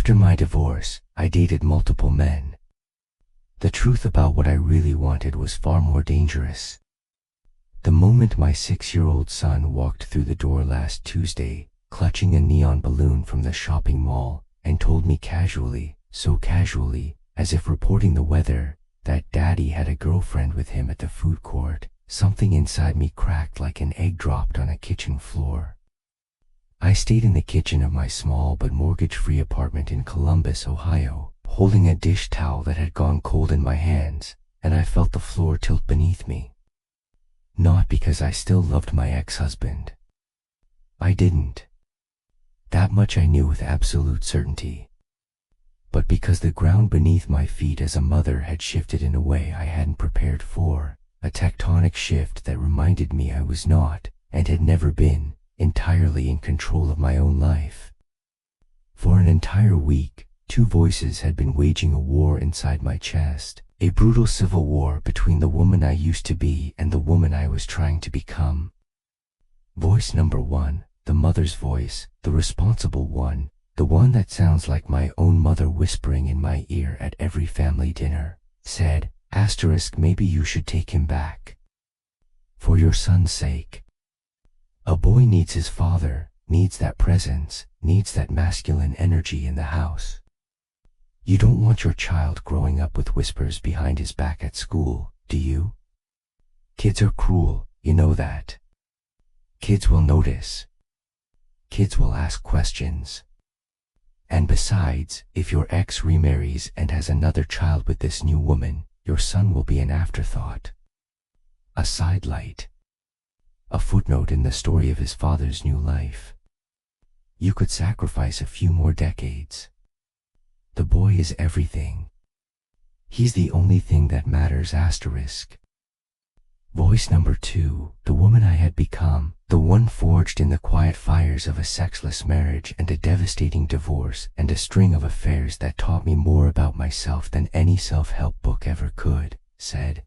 After my divorce, I dated multiple men. The truth about what I really wanted was far more dangerous. The moment my 6-year-old son walked through the door last Tuesday, clutching a neon balloon from the shopping mall, and told me casually, so casually, as if reporting the weather, that Daddy had a girlfriend with him at the food court, something inside me cracked like an egg dropped on a kitchen floor. I stayed in the kitchen of my small but mortgage-free apartment in Columbus, Ohio, holding a dish towel that had gone cold in my hands, and I felt the floor tilt beneath me. Not because I still loved my ex-husband. I didn't. That much I knew with absolute certainty. But because the ground beneath my feet as a mother had shifted in a way I hadn't prepared for, a tectonic shift that reminded me I was not, and had never been, entirely in control of my own life. For an entire week, two voices had been waging a war inside my chest, a brutal civil war between the woman I used to be and the woman I was trying to become. Voice number one, the mother's voice, the responsible one, the one that sounds like my own mother whispering in my ear at every family dinner, said, *Maybe you should take him back. For your son's sake. A boy needs his father, needs that presence, needs that masculine energy in the house. You don't want your child growing up with whispers behind his back at school, do you? Kids are cruel, you know that. Kids will notice. Kids will ask questions. And besides, if your ex remarries and has another child with this new woman, your son will be an afterthought. A sidelight. A footnote in the story of his father's new life. You could sacrifice a few more decades. The boy is everything. He's the only thing that matters. Voice number two, the woman I had become, the one forged in the quiet fires of a sexless marriage and a devastating divorce and a string of affairs that taught me more about myself than any self-help book ever could, said,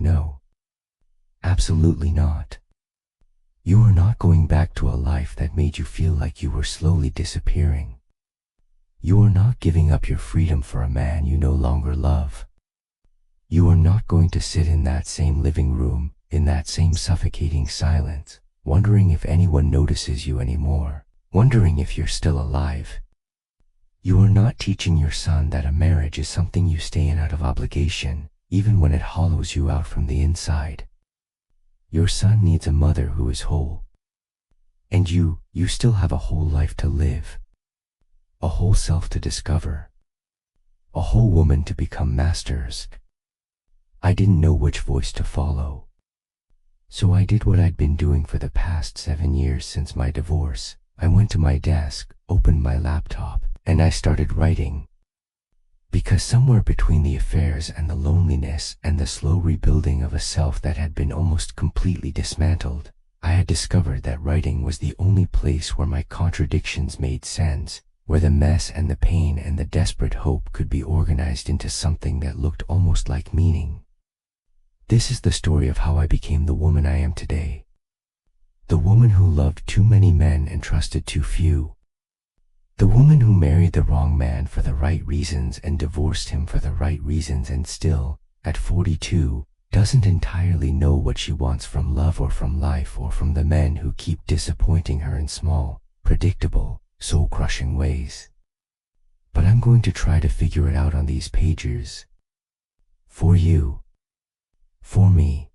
no. Absolutely not. You are not going back to a life that made you feel like you were slowly disappearing. You are not giving up your freedom for a man you no longer love. You are not going to sit in that same living room, in that same suffocating silence, wondering if anyone notices you anymore, wondering if you're still alive. You are not teaching your son that a marriage is something you stay in out of obligation, even when it hollows you out from the inside. Your son needs a mother who is whole. And you still have a whole life to live. A whole self to discover. A whole woman to become masters. I didn't know which voice to follow. So I did what I'd been doing for the past 7 years since my divorce. I went to my desk, opened my laptop, and I started writing. Because somewhere between the affairs and the loneliness and the slow rebuilding of a self that had been almost completely dismantled, I had discovered that writing was the only place where my contradictions made sense, where the mess and the pain and the desperate hope could be organized into something that looked almost like meaning. This is the story of how I became the woman I am today. The woman who loved too many men and trusted too few. The woman who married the wrong man for the right reasons and divorced him for the right reasons and still, at 42, doesn't entirely know what she wants from love or from life or from the men who keep disappointing her in small, predictable, soul-crushing ways. But I'm going to try to figure it out on these pages. For you. For me.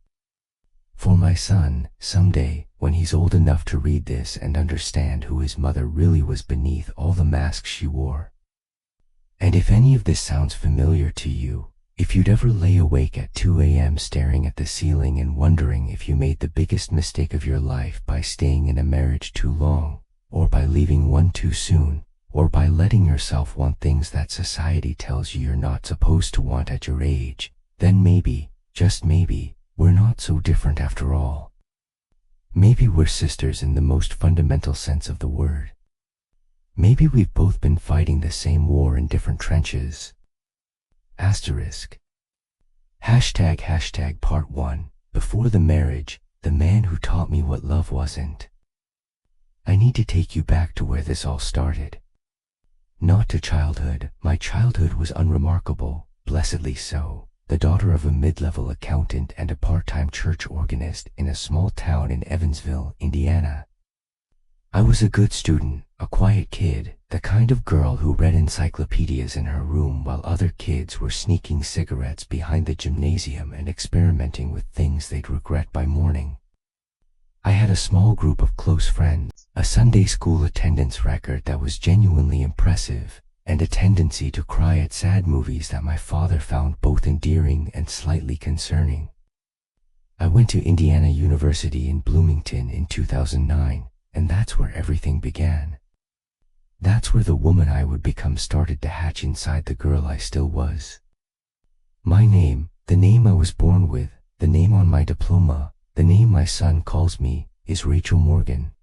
For my son, someday, when he's old enough to read this and understand who his mother really was beneath all the masks she wore. And if any of this sounds familiar to you, if you'd ever lay awake at 2 a.m. staring at the ceiling and wondering if you made the biggest mistake of your life by staying in a marriage too long, or by leaving one too soon, or by letting yourself want things that society tells you you're not supposed to want at your age, then maybe, just maybe, we're not so different after all. Maybe we're sisters in the most fundamental sense of the word. Maybe we've both been fighting the same war in different trenches. Asterisk. Hashtag part 1. Before the marriage, the man who taught me what love wasn't. I need to take you back to where this all started. Not to childhood. My childhood was unremarkable, blessedly so. The daughter of a mid-level accountant and a part-time church organist in a small town in Evansville, Indiana. I was a good student, a quiet kid, the kind of girl who read encyclopedias in her room while other kids were sneaking cigarettes behind the gymnasium and experimenting with things they'd regret by morning. I had a small group of close friends, a Sunday school attendance record that was genuinely impressive, and a tendency to cry at sad movies that my father found both endearing and slightly concerning. I went to Indiana University in Bloomington in 2009, and that's where everything began. That's where the woman I would become started to hatch inside the girl I still was. My name, the name I was born with, the name on my diploma, the name my son calls me, is Rachel Morgan.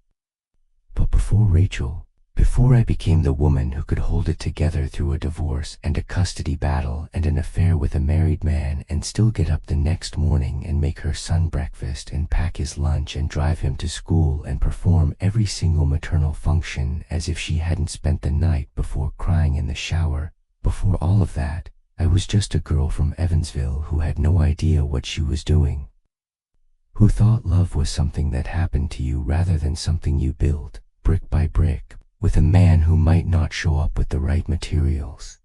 But before I became the woman who could hold it together through a divorce and a custody battle and an affair with a married man and still get up the next morning and make her son breakfast and pack his lunch and drive him to school and perform every single maternal function as if she hadn't spent the night before crying in the shower, before all of that, I was just a girl from Evansville who had no idea what she was doing. Who thought love was something that happened to you rather than something you built, brick by brick, with a man who might not show up with the right materials.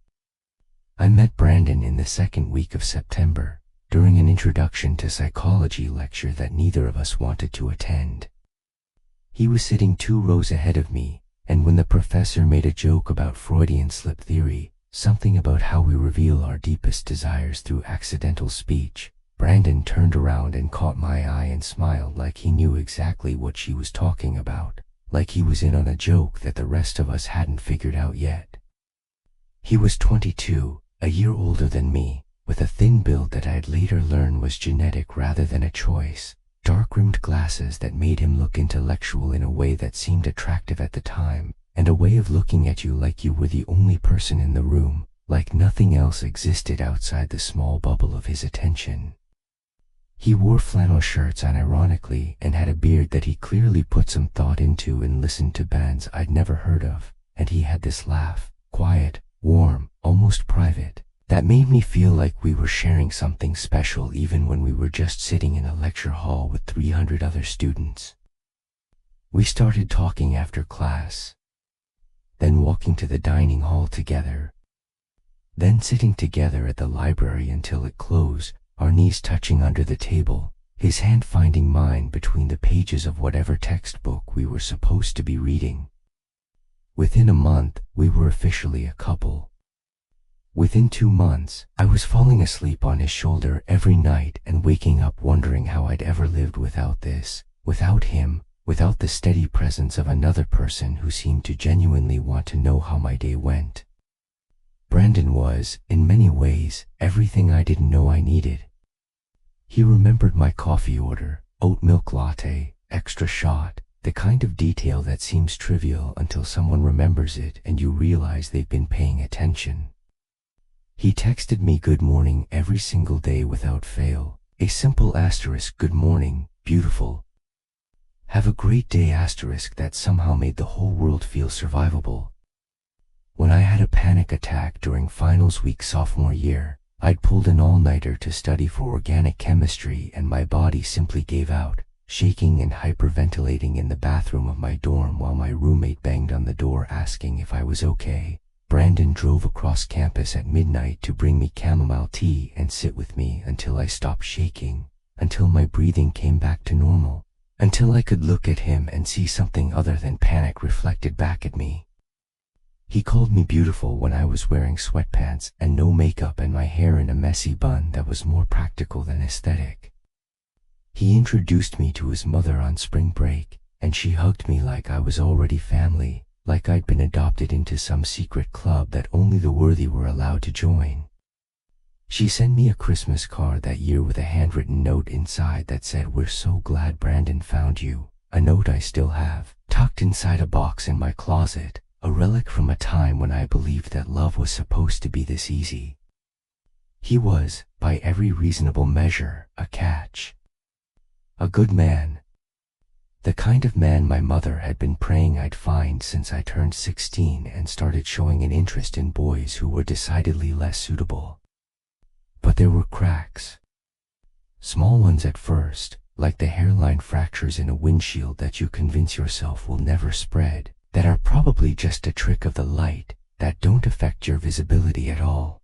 I met Brandon in the second week of September, during an introduction to psychology lecture that neither of us wanted to attend. He was sitting 2 rows ahead of me, and when the professor made a joke about Freudian slip theory, something about how we reveal our deepest desires through accidental speech, Brandon turned around and caught my eye and smiled like he knew exactly what she was talking about, like he was in on a joke that the rest of us hadn't figured out yet. He was 22, a year older than me, with a thin build that I'd later learn was genetic rather than a choice, dark-rimmed glasses that made him look intellectual in a way that seemed attractive at the time, and a way of looking at you like you were the only person in the room, like nothing else existed outside the small bubble of his attention. He wore flannel shirts unironically and had a beard that he clearly put some thought into and listened to bands I'd never heard of, and he had this laugh, quiet, warm, almost private, that made me feel like we were sharing something special even when we were just sitting in a lecture hall with 300 other students. We started talking after class, then walking to the dining hall together, then sitting together at the library until it closed, our knees touching under the table, his hand finding mine between the pages of whatever textbook we were supposed to be reading. Within a month, we were officially a couple. Within 2 months, I was falling asleep on his shoulder every night and waking up wondering how I'd ever lived without this, without him, without the steady presence of another person who seemed to genuinely want to know how my day went. Brandon was, in many ways, everything I didn't know I needed. He remembered my coffee order, oat milk latte, extra shot, the kind of detail that seems trivial until someone remembers it and you realize they've been paying attention. He texted me good morning every single day without fail, a simple asterisk good morning, beautiful. Have a great day asterisk that somehow made the whole world feel survivable. When I had a panic attack during finals week sophomore year, I'd pulled an all-nighter to study for organic chemistry and my body simply gave out, shaking and hyperventilating in the bathroom of my dorm while my roommate banged on the door asking if I was okay. Brandon drove across campus at midnight to bring me chamomile tea and sit with me until I stopped shaking, until my breathing came back to normal, until I could look at him and see something other than panic reflected back at me. He called me beautiful when I was wearing sweatpants and no makeup and my hair in a messy bun that was more practical than aesthetic. He introduced me to his mother on spring break, and she hugged me like I was already family, like I'd been adopted into some secret club that only the worthy were allowed to join. She sent me a Christmas card that year with a handwritten note inside that said, "We're so glad Brandon found you," a note I still have, tucked inside a box in my closet. A relic from a time when I believed that love was supposed to be this easy. He was, by every reasonable measure, a catch. A good man. The kind of man my mother had been praying I'd find since I turned 16 and started showing an interest in boys who were decidedly less suitable. But there were cracks. Small ones at first, like the hairline fractures in a windshield that you convince yourself will never spread, that are probably just a trick of the light, that don't affect your visibility at all.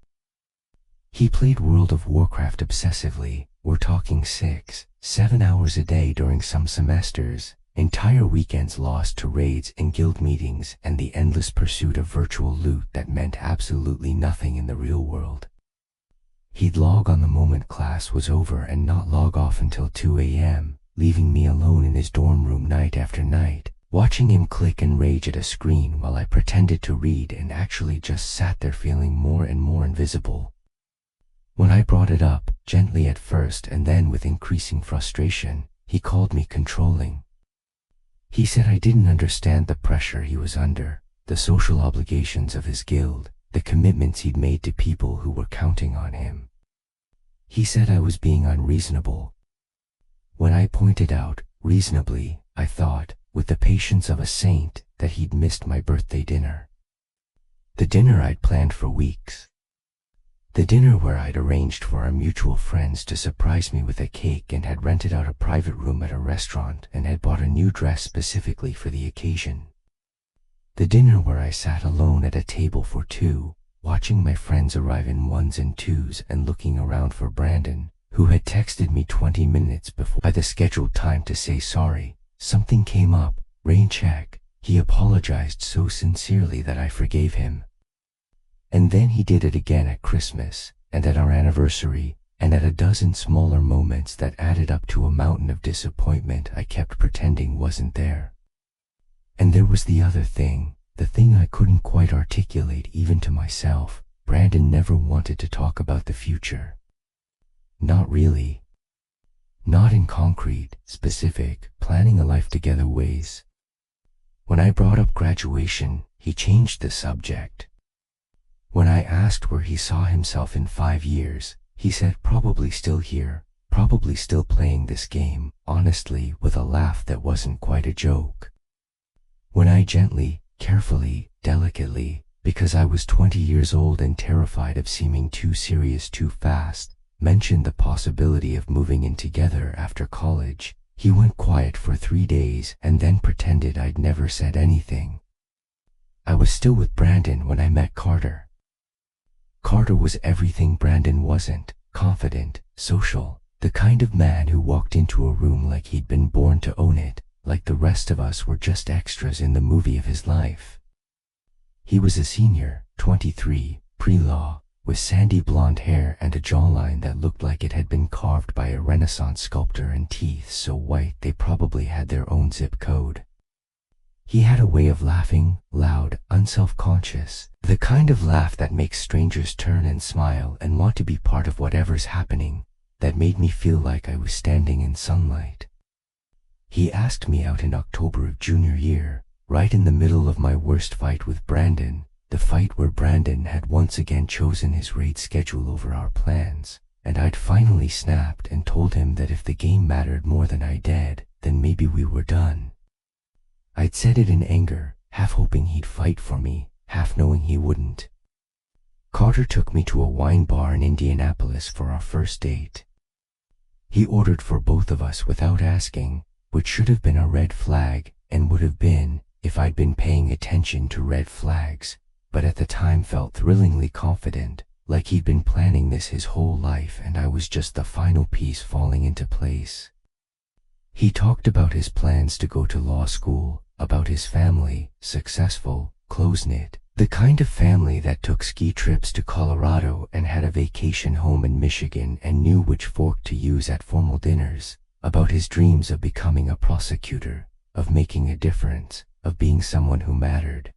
He played World of Warcraft obsessively. We're talking 6-7 hours a day during some semesters, entire weekends lost to raids and guild meetings and the endless pursuit of virtual loot that meant absolutely nothing in the real world. He'd log on the moment class was over and not log off until 2 a.m., leaving me alone in his dorm room night after night, watching him click and rage at a screen while I pretended to read and actually just sat there feeling more and more invisible. When I brought it up, gently at first and then with increasing frustration, he called me controlling. He said I didn't understand the pressure he was under, the social obligations of his guild, the commitments he'd made to people who were counting on him. He said I was being unreasonable. When I pointed out, reasonably, I thought, with the patience of a saint, that he'd missed my birthday dinner. The dinner I'd planned for weeks. The dinner where I'd arranged for our mutual friends to surprise me with a cake and had rented out a private room at a restaurant and had bought a new dress specifically for the occasion. The dinner where I sat alone at a table for two, watching my friends arrive in ones and twos and looking around for Brandon, who had texted me 20 minutes before by the scheduled time to say sorry. Something came up, rain check. He apologized so sincerely that I forgave him. And then he did it again at Christmas, and at our anniversary, and at a dozen smaller moments that added up to a mountain of disappointment I kept pretending wasn't there. And there was the other thing, the thing I couldn't quite articulate even to myself. Brandon never wanted to talk about the future. Not really. Not in concrete, specific, planning a life together ways. When I brought up graduation, he changed the subject. When I asked where he saw himself in 5 years, he said probably still here, probably still playing this game, honestly, with a laugh that wasn't quite a joke. When I gently, carefully, delicately, because I was 20 years old and terrified of seeming too serious too fast, mentioned the possibility of moving in together after college, he went quiet for 3 days and then pretended I'd never said anything. I was still with Brandon when I met Carter. Carter was everything Brandon wasn't: confident, social, the kind of man who walked into a room like he'd been born to own it, like the rest of us were just extras in the movie of his life. He was a senior, 23, pre-law, with sandy blonde hair and a jawline that looked like it had been carved by a Renaissance sculptor and teeth so white they probably had their own zip code. He had a way of laughing, loud, unself-conscious, the kind of laugh that makes strangers turn and smile and want to be part of whatever's happening, that made me feel like I was standing in sunlight. He asked me out in October of junior year, right in the middle of my worst fight with Brandon, the fight where Brandon had once again chosen his raid schedule over our plans, and I'd finally snapped and told him that if the game mattered more than I did, then maybe we were done. I'd said it in anger, half hoping he'd fight for me, half knowing he wouldn't. Carter took me to a wine bar in Indianapolis for our first date. He ordered for both of us without asking, which should have been a red flag, and would have been, if I'd been paying attention to red flags, but at the time felt thrillingly confident, like he'd been planning this his whole life and I was just the final piece falling into place. He talked about his plans to go to law school, about his family, successful, close-knit, the kind of family that took ski trips to Colorado and had a vacation home in Michigan and knew which fork to use at formal dinners, about his dreams of becoming a prosecutor, of making a difference, of being someone who mattered.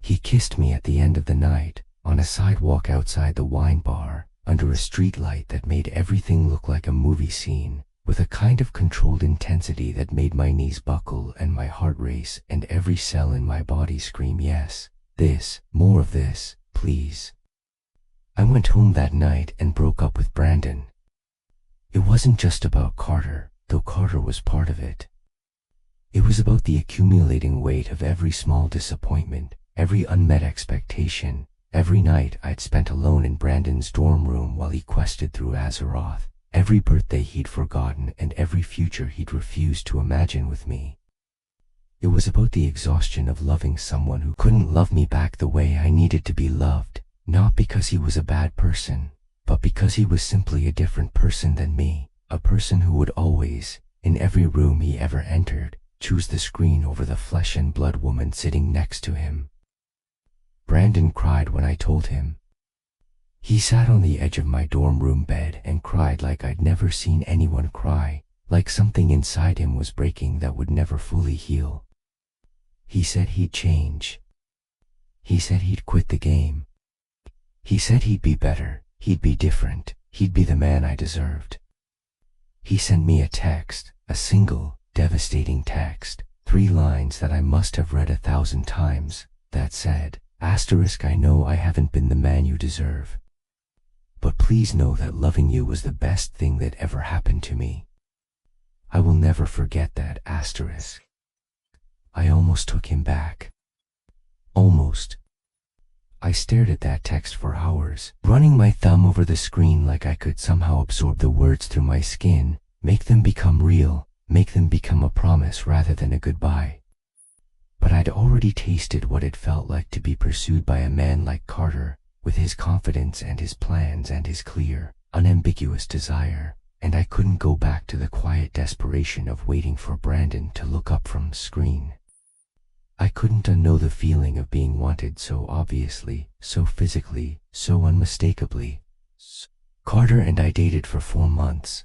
He kissed me at the end of the night, on a sidewalk outside the wine bar, under a streetlight that made everything look like a movie scene, with a kind of controlled intensity that made my knees buckle and my heart race and every cell in my body scream yes, this, more of this, please. I went home that night and broke up with Brandon. It wasn't just about Carter, though Carter was part of it. It was about the accumulating weight of every small disappointment, every unmet expectation, every night I'd spent alone in Brandon's dorm room while he quested through Azeroth, every birthday he'd forgotten and every future he'd refused to imagine with me. It was about the exhaustion of loving someone who couldn't love me back the way I needed to be loved, not because he was a bad person, but because he was simply a different person than me, a person who would always, in every room he ever entered, choose the screen over the flesh and blood woman sitting next to him. Brandon cried when I told him. He sat on the edge of my dorm room bed and cried like I'd never seen anyone cry, like something inside him was breaking that would never fully heal. He said he'd change. He said he'd quit the game. He said he'd be better, he'd be different, he'd be the man I deserved. He sent me a text, a single, devastating text, 3 lines that I must have read 1,000 times, that said, I know I haven't been the man you deserve. But please know that loving you was the best thing that ever happened to me. I will never forget that, I almost took him back. Almost. I stared at that text for hours, running my thumb over the screen like I could somehow absorb the words through my skin, make them become real, make them become a promise rather than a goodbye. But I'd already tasted what it felt like to be pursued by a man like Carter, with his confidence and his plans and his clear, unambiguous desire, and I couldn't go back to the quiet desperation of waiting for Brandon to look up from the screen. I couldn't unknow the feeling of being wanted so obviously, so physically, so unmistakably. Carter and I dated for 4 months.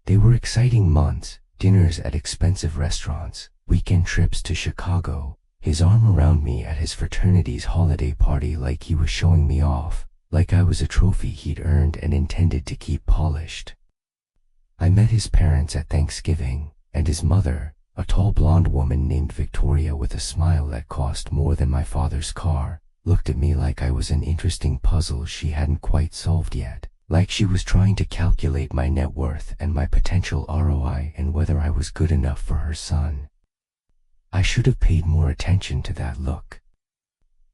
They were exciting months, dinners at expensive restaurants, weekend trips to Chicago, his arm around me at his fraternity's holiday party like he was showing me off, like I was a trophy he'd earned and intended to keep polished. I met his parents at Thanksgiving, and his mother, a tall blonde woman named Victoria with a smile that cost more than my father's car, looked at me like I was an interesting puzzle she hadn't quite solved yet, like she was trying to calculate my net worth and my potential ROI and whether I was good enough for her son. I should have paid more attention to that look.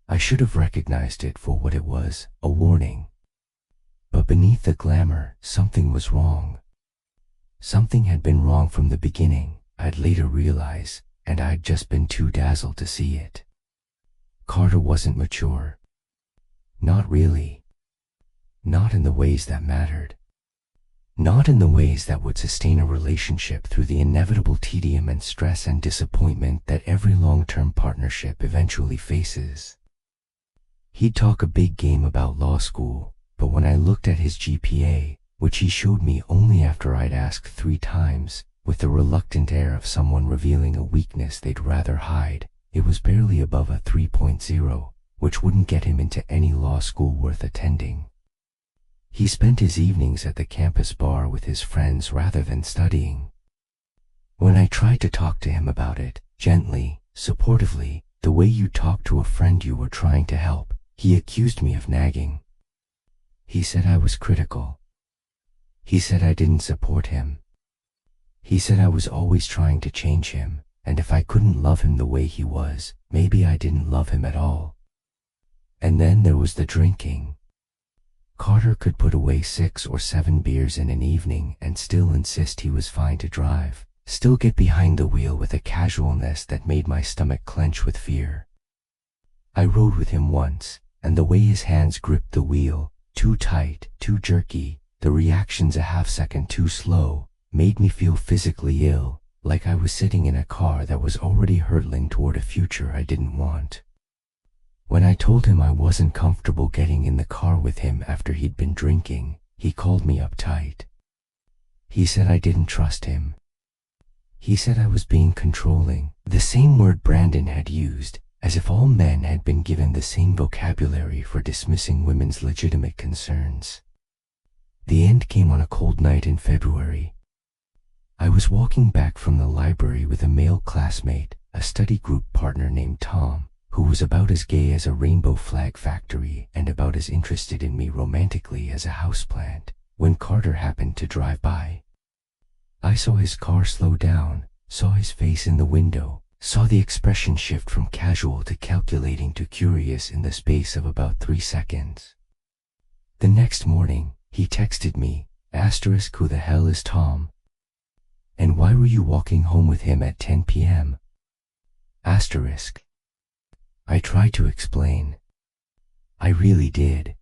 I should have recognized it for what it was, a warning. But beneath the glamour, something was wrong. Something had been wrong from the beginning, I'd later realize, and I'd just been too dazzled to see it. Carter wasn't mature. Not really. Not in the ways that mattered. Not in the ways that would sustain a relationship through the inevitable tedium and stress and disappointment that every long-term partnership eventually faces. He'd talk a big game about law school, but when I looked at his GPA, which he showed me only after I'd asked 3 times, with the reluctant air of someone revealing a weakness they'd rather hide, it was barely above a 3.0, which wouldn't get him into any law school worth attending. He spent his evenings at the campus bar with his friends rather than studying. When I tried to talk to him about it, gently, supportively, the way you talk to a friend you were trying to help, he accused me of nagging. He said I was critical. He said I didn't support him. He said I was always trying to change him, and if I couldn't love him the way he was, maybe I didn't love him at all. And then there was the drinking. Carter could put away 6 or 7 beers in an evening and still insist he was fine to drive, still get behind the wheel with a casualness that made my stomach clench with fear. I rode with him once, and the way his hands gripped the wheel, too tight, too jerky, the reactions a half-second too slow, made me feel physically ill, like I was sitting in a car that was already hurtling toward a future I didn't want. When I told him I wasn't comfortable getting in the car with him after he'd been drinking, he called me uptight. He said I didn't trust him. He said I was being controlling, the same word Brandon had used, as if all men had been given the same vocabulary for dismissing women's legitimate concerns. The end came on a cold night in February. I was walking back from the library with a male classmate, a study group partner named Tom, who was about as gay as a rainbow flag factory and about as interested in me romantically as a houseplant, when Carter happened to drive by. I saw his car slow down, saw his face in the window, saw the expression shift from casual to calculating to curious in the space of about 3 seconds. The next morning, he texted me, *, who the hell is Tom? And why were you walking home with him at 10 p.m.? *. I tried to explain. I really did.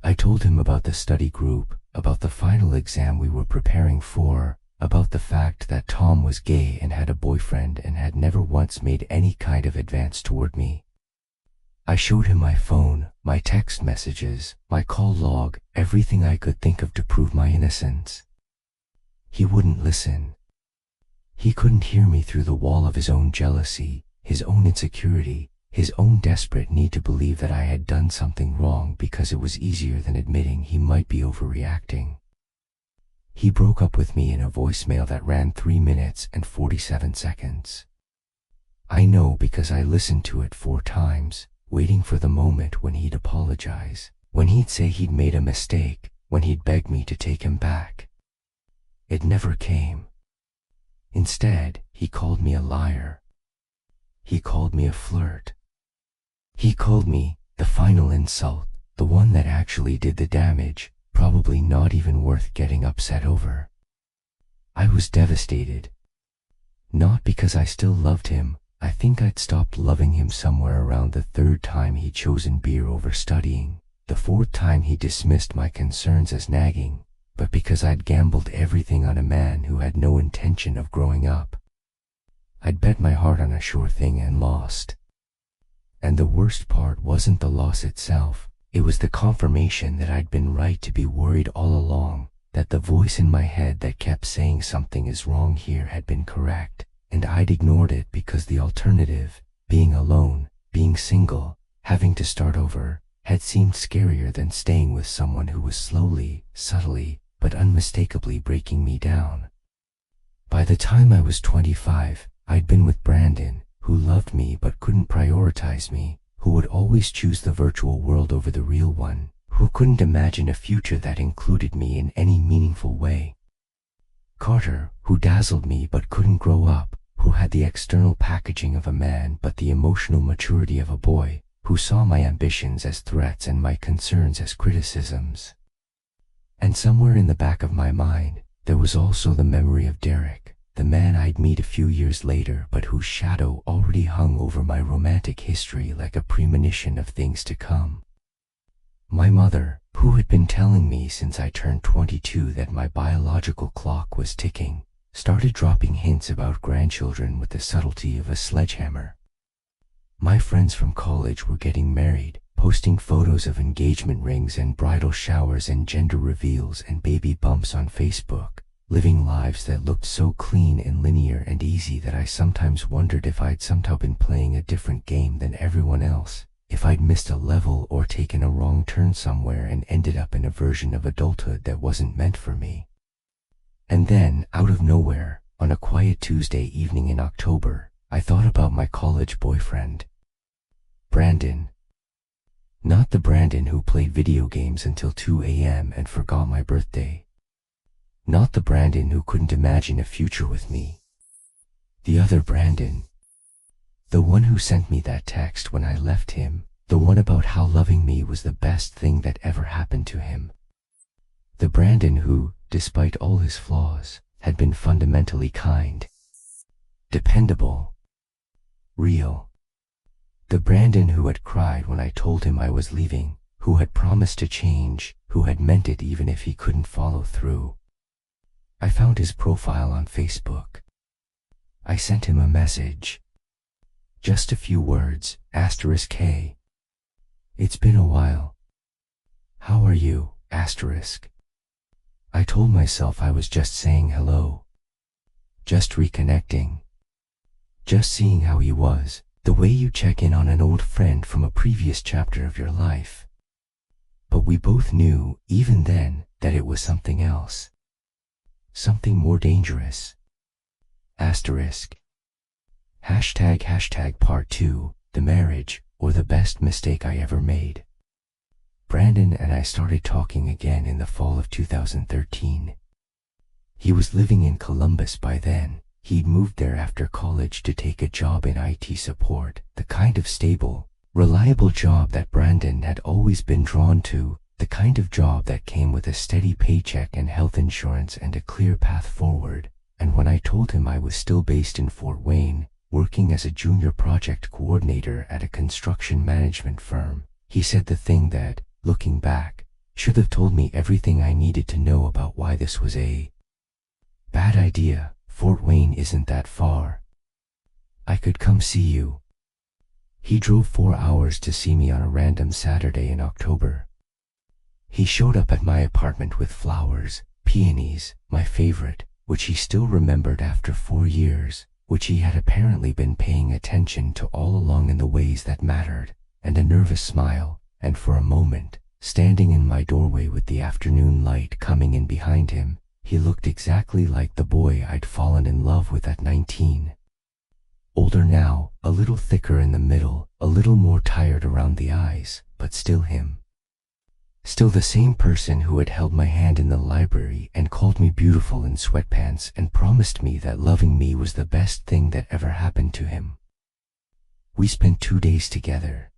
I told him about the study group, about the final exam we were preparing for, about the fact that Tom was gay and had a boyfriend and had never once made any kind of advance toward me. I showed him my phone, my text messages, my call log, everything I could think of to prove my innocence. He wouldn't listen. He couldn't hear me through the wall of his own jealousy, his own insecurity, his own desperate need to believe that I had done something wrong because it was easier than admitting he might be overreacting. He broke up with me in a voicemail that ran 3 minutes and 47 seconds. I know because I listened to it 4 times, waiting for the moment when he'd apologize, when he'd say he'd made a mistake, when he'd beg me to take him back. It never came. Instead, he called me a liar. He called me a flirt. He called me the final insult, the one that actually did the damage, probably not even worth getting upset over. I was devastated. Not because I still loved him. I think I'd stopped loving him somewhere around the 3rd time he'd chosen beer over studying, the 4th time he dismissed my concerns as nagging, but because I'd gambled everything on a man who had no intention of growing up. I'd bet my heart on a sure thing and lost. And the worst part wasn't the loss itself, it was the confirmation that I'd been right to be worried all along, that the voice in my head that kept saying something is wrong here had been correct, and I'd ignored it because the alternative, being alone, being single, having to start over, had seemed scarier than staying with someone who was slowly, subtly, but unmistakably breaking me down. By the time I was 25, I'd been with Brandon, who loved me but couldn't prioritize me, who would always choose the virtual world over the real one, who couldn't imagine a future that included me in any meaningful way. Carter, who dazzled me but couldn't grow up, who had the external packaging of a man but the emotional maturity of a boy, who saw my ambitions as threats and my concerns as criticisms. And somewhere in the back of my mind, there was also the memory of Derek, the man I'd meet a few years later but whose shadow already hung over my romantic history like a premonition of things to come. My mother, who had been telling me since I turned 22 that my biological clock was ticking, started dropping hints about grandchildren with the subtlety of a sledgehammer. My friends from college were getting married, posting photos of engagement rings and bridal showers and gender reveals and baby bumps on Facebook, living lives that looked so clean and linear and easy that I sometimes wondered if I'd somehow been playing a different game than everyone else, if I'd missed a level or taken a wrong turn somewhere and ended up in a version of adulthood that wasn't meant for me. And then, out of nowhere, on a quiet Tuesday evening in October, I thought about my college boyfriend. Brandon. Not the Brandon who played video games until 2 a.m. and forgot my birthday. Not the Brandon who couldn't imagine a future with me. The other Brandon. The one who sent me that text when I left him, the one about how loving me was the best thing that ever happened to him. The Brandon who, despite all his flaws, had been fundamentally kind, dependable, real. The Brandon who had cried when I told him I was leaving, who had promised to change, who had meant it even if he couldn't follow through. I found his profile on Facebook. I sent him a message. Just a few words, *K. It's been a while. How are you, *. I told myself I was just saying hello. Just reconnecting. Just seeing how he was, the way you check in on an old friend from a previous chapter of your life. But we both knew, even then, that it was something else. Something more dangerous. *. Part 2, the marriage, or the best mistake I ever made. Brandon and I started talking again in the fall of 2013. He was living in Columbus by then, He'd moved there after college to take a job in IT support, the kind of stable, reliable job that Brandon had always been drawn to, the kind of job that came with a steady paycheck and health insurance and a clear path forward. And when I told him I was still based in Fort Wayne, working as a junior project coordinator at a construction management firm, he said the thing that, looking back, should have told me everything I needed to know about why this was a bad idea. Fort Wayne isn't that far. I could come see you. He drove 4 hours to see me on a random Saturday in October. He showed up at my apartment with flowers, peonies, my favorite, which he still remembered after 4 years, which he had apparently been paying attention to all along in the ways that mattered, and a nervous smile, and for a moment, standing in my doorway with the afternoon light coming in behind him, he looked exactly like the boy I'd fallen in love with at 19. Older now, a little thicker in the middle, a little more tired around the eyes, but still him. Still the same person who had held my hand in the library and called me beautiful in sweatpants and promised me that loving me was the best thing that ever happened to him. We spent 2 days together.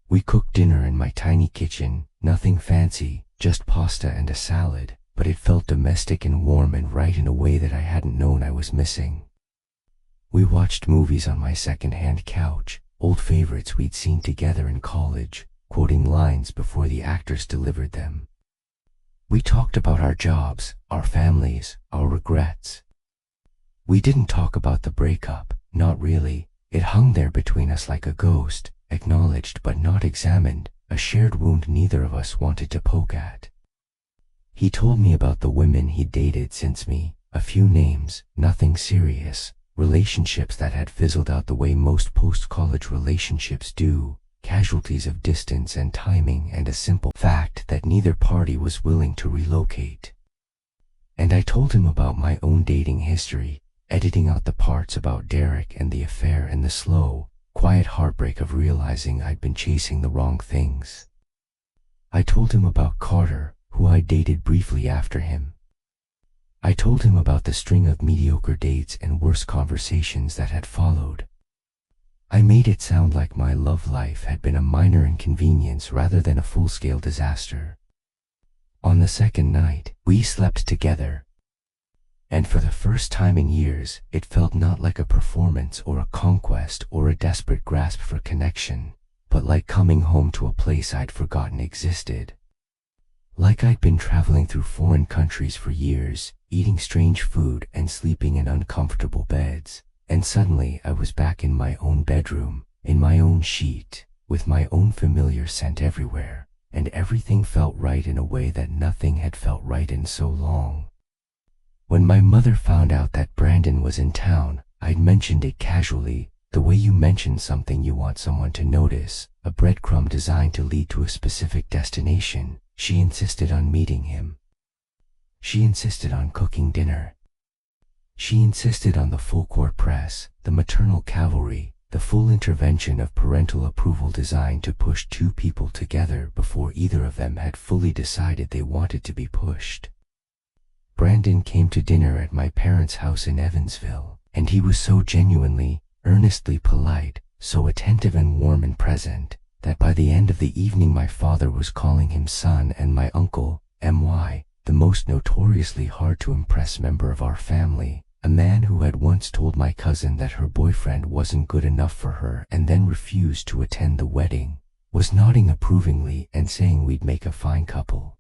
We cooked dinner in my tiny kitchen, nothing fancy, just pasta and a salad, but it felt domestic and warm and right in a way that I hadn't known I was missing. We watched movies on my second-hand couch, old favorites we'd seen together in college, quoting lines before the actors delivered them. We talked about our jobs, our families, our regrets. We didn't talk about the breakup, not really. It hung there between us like a ghost, acknowledged but not examined, a shared wound neither of us wanted to poke at. He told me about the women he'd dated since me, a few names, nothing serious, relationships that had fizzled out the way most post-college relationships do, casualties of distance and timing and a simple fact that neither party was willing to relocate. And I told him about my own dating history, editing out the parts about Derek and the affair and the slow, quiet heartbreak of realizing I'd been chasing the wrong things. I told him about Carter, who I dated briefly after him. I told him about the string of mediocre dates and worse conversations that had followed. I made it sound like my love life had been a minor inconvenience rather than a full-scale disaster. On the second night, we slept together. And for the first time in years, it felt not like a performance or a conquest or a desperate grasp for connection, but like coming home to a place I'd forgotten existed. Like I'd been traveling through foreign countries for years, eating strange food and sleeping in uncomfortable beds, and suddenly I was back in my own bedroom, in my own sheet, with my own familiar scent everywhere, and everything felt right in a way that nothing had felt right in so long. When my mother found out that Brandon was in town, I'd mentioned it casually, the way you mention something you want someone to notice, a breadcrumb designed to lead to a specific destination. She insisted on meeting him. She insisted on cooking dinner. She insisted on the full-court press, the maternal cavalry, the full intervention of parental approval designed to push two people together before either of them had fully decided they wanted to be pushed. Brandon came to dinner at my parents' house in Evansville, and he was so genuinely, earnestly polite, so attentive and warm and present, that by the end of the evening my father was calling him son and my uncle, M.Y., the most notoriously hard-to-impress member of our family, a man who had once told my cousin that her boyfriend wasn't good enough for her and then refused to attend the wedding, was nodding approvingly and saying we'd make a fine couple.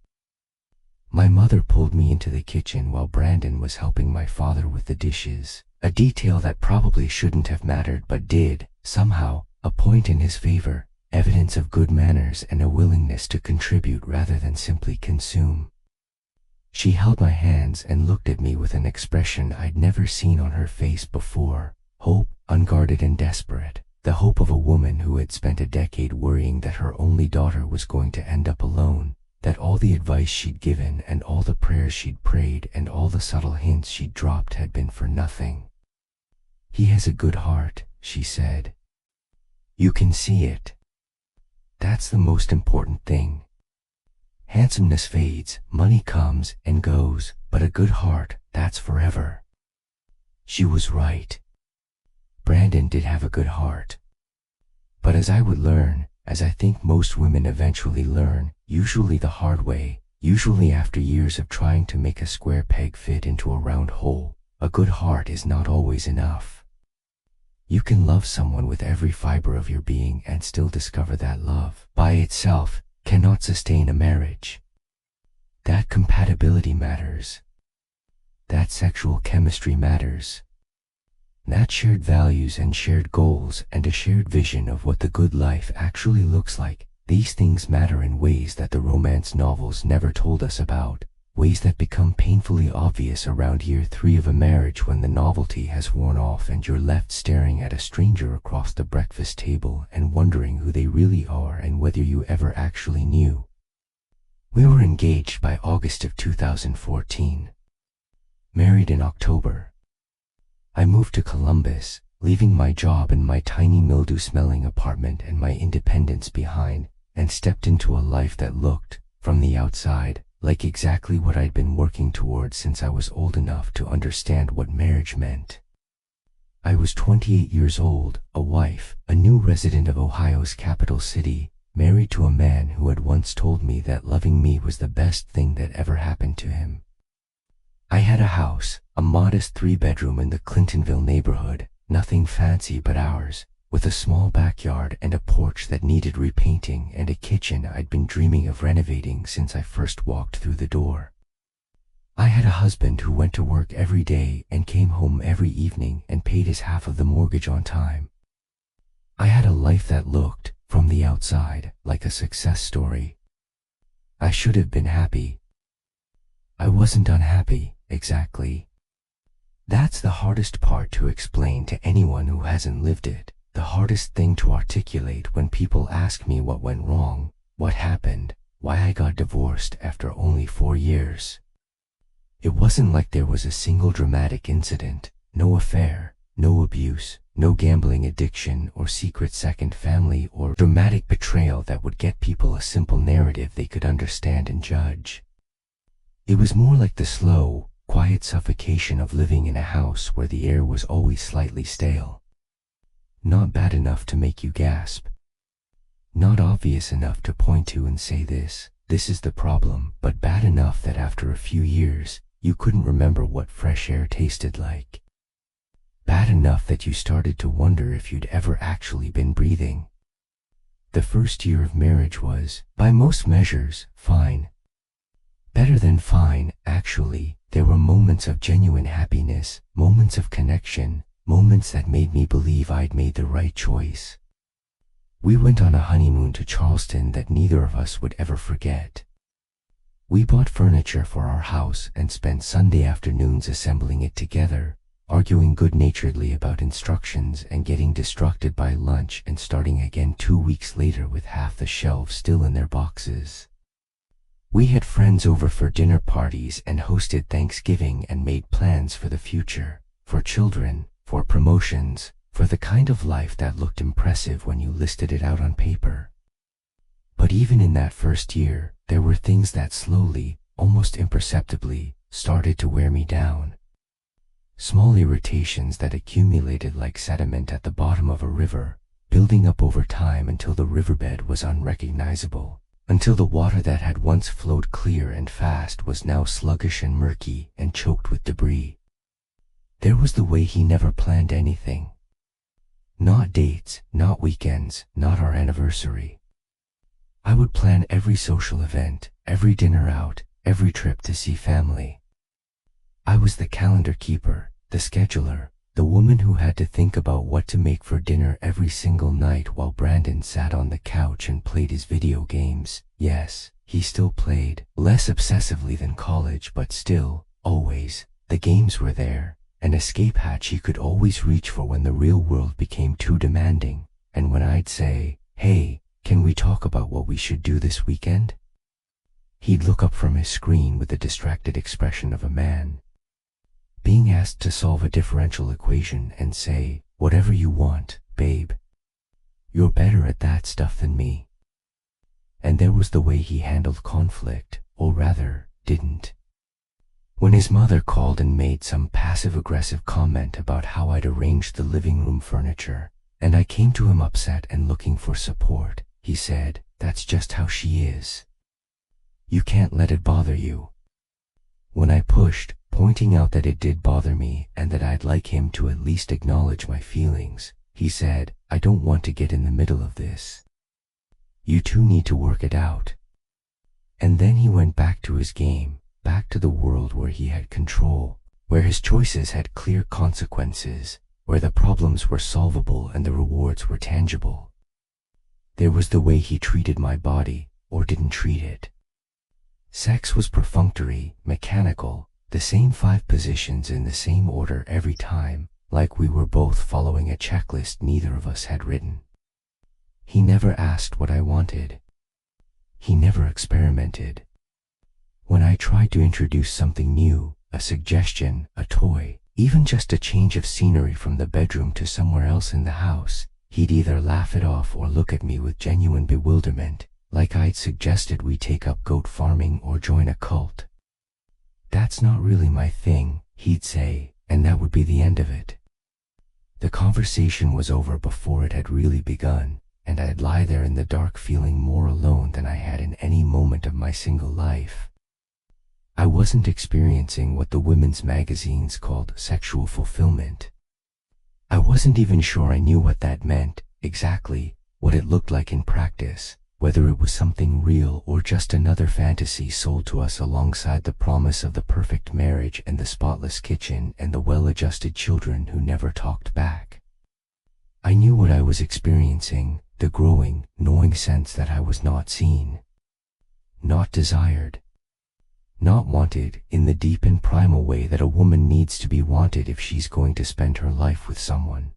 My mother pulled me into the kitchen while Brandon was helping my father with the dishes, a detail that probably shouldn't have mattered but did, somehow, a point in his favor. Evidence of good manners and a willingness to contribute rather than simply consume. She held my hands and looked at me with an expression I'd never seen on her face before, hope, unguarded and desperate, the hope of a woman who had spent a decade worrying that her only daughter was going to end up alone, that all the advice she'd given and all the prayers she'd prayed and all the subtle hints she'd dropped had been for nothing. "He has a good heart," she said. "You can see it. That's the most important thing. Handsomeness fades, money comes and goes, but a good heart, that's forever." She was right. Brandon did have a good heart. But as I would learn, as I think most women eventually learn, usually the hard way, usually after years of trying to make a square peg fit into a round hole, a good heart is not always enough. You can love someone with every fiber of your being and still discover that love, by itself, cannot sustain a marriage. That compatibility matters. That sexual chemistry matters. That shared values and shared goals and a shared vision of what the good life actually looks like, these things matter in ways that the romance novels never told us about, ways that become painfully obvious around year 3 of a marriage when the novelty has worn off and you're left staring at a stranger across the breakfast table and wondering who they really are and whether you ever actually knew. We were engaged by August of 2014. Married in October. I moved to Columbus, leaving my job and my tiny mildew-smelling apartment and my independence behind, and stepped into a life that looked, from the outside, like exactly what I'd been working towards since I was old enough to understand what marriage meant. I was 28 years old, a wife, a new resident of Ohio's capital city, married to a man who had once told me that loving me was the best thing that ever happened to him. I had a house, a modest 3-bedroom in the Clintonville neighborhood, nothing fancy but ours, with a small backyard and a porch that needed repainting and a kitchen I'd been dreaming of renovating since I first walked through the door. I had a husband who went to work every day and came home every evening and paid his half of the mortgage on time. I had a life that looked, from the outside, like a success story. I should have been happy. I wasn't unhappy, exactly. That's the hardest part to explain to anyone who hasn't lived it, the hardest thing to articulate when people ask me what went wrong, what happened, why I got divorced after only 4 years. It wasn't like there was a single dramatic incident, no affair, no abuse, no gambling addiction or secret second family or dramatic betrayal that would get people a simple narrative they could understand and judge. It was more like the slow, quiet suffocation of living in a house where the air was always slightly stale. Not bad enough to make you gasp. Not obvious enough to point to and say this is the problem, but bad enough that after a few years, you couldn't remember what fresh air tasted like. Bad enough that you started to wonder if you'd ever actually been breathing. The first year of marriage was, by most measures, fine. Better than fine, actually. There were moments of genuine happiness, moments of connection, moments that made me believe I'd made the right choice. We went on a honeymoon to Charleston that neither of us would ever forget. We bought furniture for our house and spent Sunday afternoons assembling it together, arguing good-naturedly about instructions and getting distracted by lunch and starting again 2 weeks later with half the shelves still in their boxes. We had friends over for dinner parties and hosted Thanksgiving and made plans for the future, for children, for promotions, for the kind of life that looked impressive when you listed it out on paper. But even in that first year, there were things that slowly, almost imperceptibly, started to wear me down. Small irritations that accumulated like sediment at the bottom of a river, building up over time until the riverbed was unrecognizable, until the water that had once flowed clear and fast was now sluggish and murky and choked with debris. There was the way he never planned anything. Not dates, not weekends, not our anniversary. I would plan every social event, every dinner out, every trip to see family. I was the calendar keeper, the scheduler, the woman who had to think about what to make for dinner every single night while Brandon sat on the couch and played his video games. Yes, he still played, less obsessively than college, but still, always, the games were there, an escape hatch he could always reach for when the real world became too demanding, and when I'd say, "Hey, can we talk about what we should do this weekend?" He'd look up from his screen with the distracted expression of a man being asked to solve a differential equation and say, "Whatever you want, babe. You're better at that stuff than me." And there was the way he handled conflict, or rather, didn't. When his mother called and made some passive-aggressive comment about how I'd arranged the living room furniture, and I came to him upset and looking for support, he said, "That's just how she is. You can't let it bother you." When I pushed, pointing out that it did bother me and that I'd like him to at least acknowledge my feelings, he said, "I don't want to get in the middle of this. You two need to work it out." And then he went back to his game, back to the world where he had control, where his choices had clear consequences, where the problems were solvable and the rewards were tangible. There was the way he treated my body, or didn't treat it. Sex was perfunctory, mechanical, the same 5 positions in the same order every time, like we were both following a checklist neither of us had written. He never asked what I wanted. He never experimented. When I tried to introduce something new, a suggestion, a toy, even just a change of scenery from the bedroom to somewhere else in the house, he'd either laugh it off or look at me with genuine bewilderment, like I'd suggested we take up goat farming or join a cult. "That's not really my thing," he'd say, and that would be the end of it. The conversation was over before it had really begun, and I'd lie there in the dark feeling more alone than I had in any moment of my single life. I wasn't experiencing what the women's magazines called sexual fulfillment. I wasn't even sure I knew what that meant, exactly, what it looked like in practice, whether it was something real or just another fantasy sold to us alongside the promise of the perfect marriage and the spotless kitchen and the well-adjusted children who never talked back. I knew what I was experiencing, the growing, gnawing sense that I was not seen, not desired, not wanted in the deep and primal way that a woman needs to be wanted if she's going to spend her life with someone.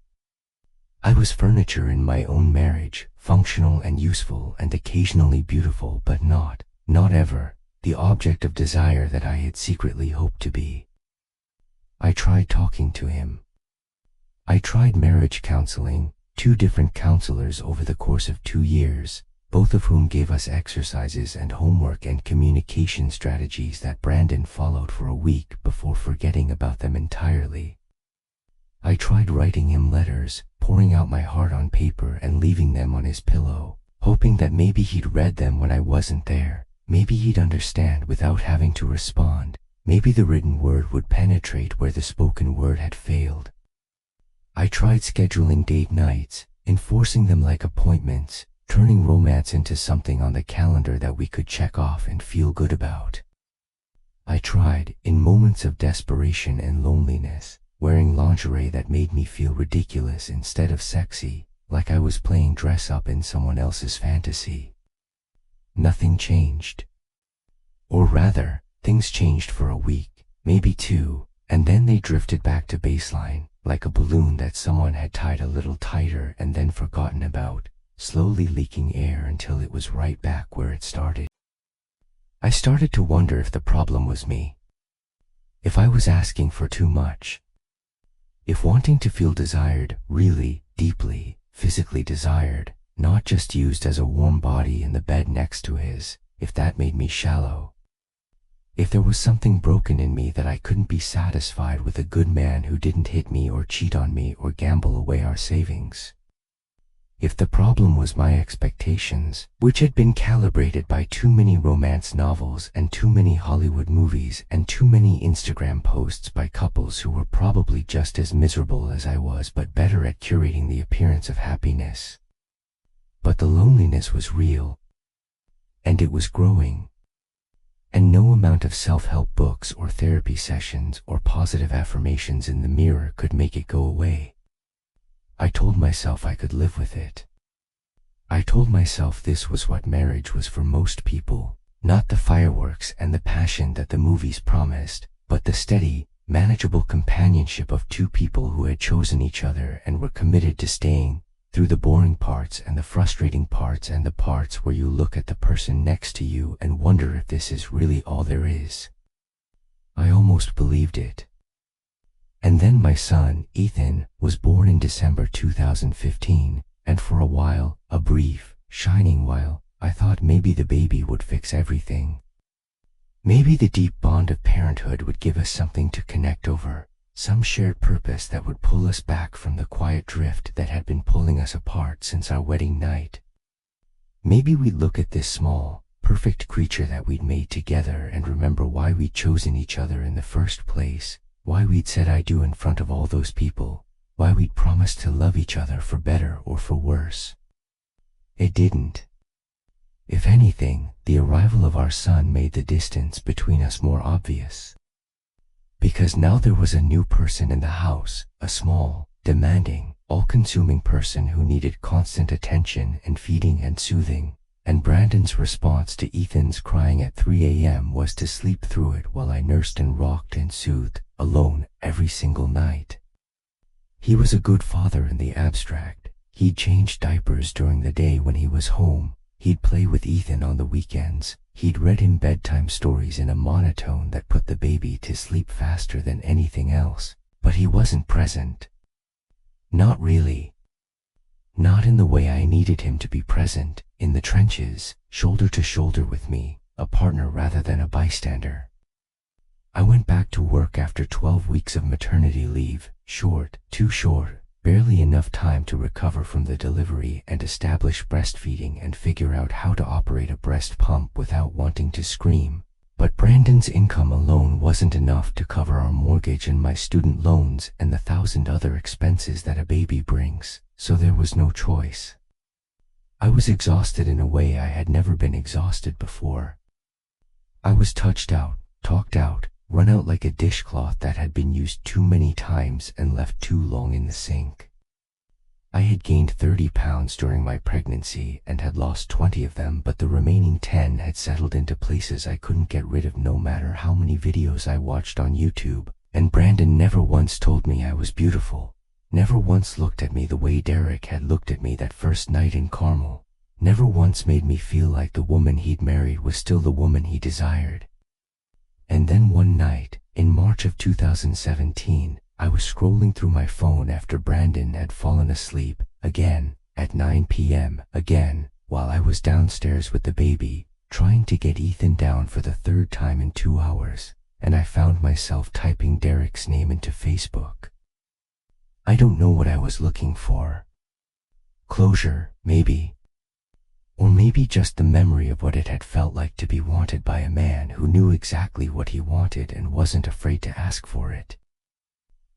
I was furniture in my own marriage, functional and useful and occasionally beautiful, but not ever, the object of desire that I had secretly hoped to be. I tried talking to him. I tried marriage counseling, 2 different counselors over the course of 2 years, both of whom gave us exercises and homework and communication strategies that Brandon followed for a week before forgetting about them entirely. I tried writing him letters, pouring out my heart on paper and leaving them on his pillow, hoping that maybe he'd read them when I wasn't there, maybe he'd understand without having to respond, maybe the written word would penetrate where the spoken word had failed. I tried scheduling date nights, enforcing them like appointments, turning romance into something on the calendar that we could check off and feel good about. I tried, in moments of desperation and loneliness, wearing lingerie that made me feel ridiculous instead of sexy, like I was playing dress up in someone else's fantasy. Nothing changed. Or rather, things changed for a week, maybe 2, and then they drifted back to baseline, like a balloon that someone had tied a little tighter and then forgotten about, slowly leaking air until it was right back where it started. I started to wonder if the problem was me. If I was asking for too much. If wanting to feel desired, really, deeply, physically desired, not just used as a warm body in the bed next to his, if that made me shallow. If there was something broken in me that I couldn't be satisfied with a good man who didn't hit me or cheat on me or gamble away our savings. If the problem was my expectations, which had been calibrated by too many romance novels and too many Hollywood movies and too many Instagram posts by couples who were probably just as miserable as I was but better at curating the appearance of happiness. But the loneliness was real. And it was growing. And no amount of self-help books or therapy sessions or positive affirmations in the mirror could make it go away. I told myself I could live with it. I told myself this was what marriage was for most people, not the fireworks and the passion that the movies promised, but the steady, manageable companionship of 2 people who had chosen each other and were committed to staying, through the boring parts and the frustrating parts and the parts where you look at the person next to you and wonder if this is really all there is. I almost believed it. And then my son, Ethan, was born in December 2015, and for a while, a brief, shining while, I thought maybe the baby would fix everything. Maybe the deep bond of parenthood would give us something to connect over, some shared purpose that would pull us back from the quiet drift that had been pulling us apart since our wedding night. Maybe we'd look at this small, perfect creature that we'd made together and remember why we'd chosen each other in the first place, why we'd said I do in front of all those people, why we'd promised to love each other for better or for worse. It didn't. If anything, the arrival of our son made the distance between us more obvious. Because now there was a new person in the house, a small, demanding, all-consuming person who needed constant attention and feeding and soothing, and Brandon's response to Ethan's crying at 3 a.m. was to sleep through it while I nursed and rocked and soothed, alone, every single night. He was a good father in the abstract. He'd change diapers during the day when he was home. He'd play with Ethan on the weekends. He'd read him bedtime stories in a monotone that put the baby to sleep faster than anything else. But he wasn't present. Not really. Not in the way I needed him to be present, in the trenches, shoulder to shoulder with me, a partner rather than a bystander. I went back to work after 12 weeks of maternity leave, short, too short, barely enough time to recover from the delivery and establish breastfeeding and figure out how to operate a breast pump without wanting to scream. But Brandon's income alone wasn't enough to cover our mortgage and my student loans and the 1,000 other expenses that a baby brings, so there was no choice. I was exhausted in a way I had never been exhausted before. I was touched out, talked out, run out like a dishcloth that had been used too many times and left too long in the sink. I had gained 30 pounds during my pregnancy and had lost 20 of them, but the remaining 10 had settled into places I couldn't get rid of no matter how many videos I watched on YouTube. And Brandon never once told me I was beautiful, never once looked at me the way Derek had looked at me that first night in Carmel, never once made me feel like the woman he'd married was still the woman he desired. And then one night, in March of 2017, I was scrolling through my phone after Brandon had fallen asleep, again, at 9 p.m., again, while I was downstairs with the baby, trying to get Ethan down for the third time in 2 hours, and I found myself typing Derek's name into Facebook. I don't know what I was looking for. Closure, maybe. Or maybe just the memory of what it had felt like to be wanted by a man who knew exactly what he wanted and wasn't afraid to ask for it.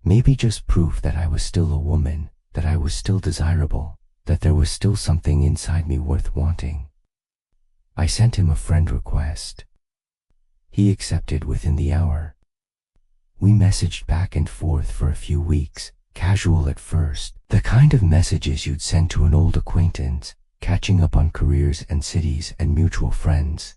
Maybe just proof that I was still a woman, that I was still desirable, that there was still something inside me worth wanting. I sent him a friend request. He accepted within the hour. We messaged back and forth for a few weeks, casual at first, the kind of messages you'd send to an old acquaintance, catching up on careers and cities and mutual friends.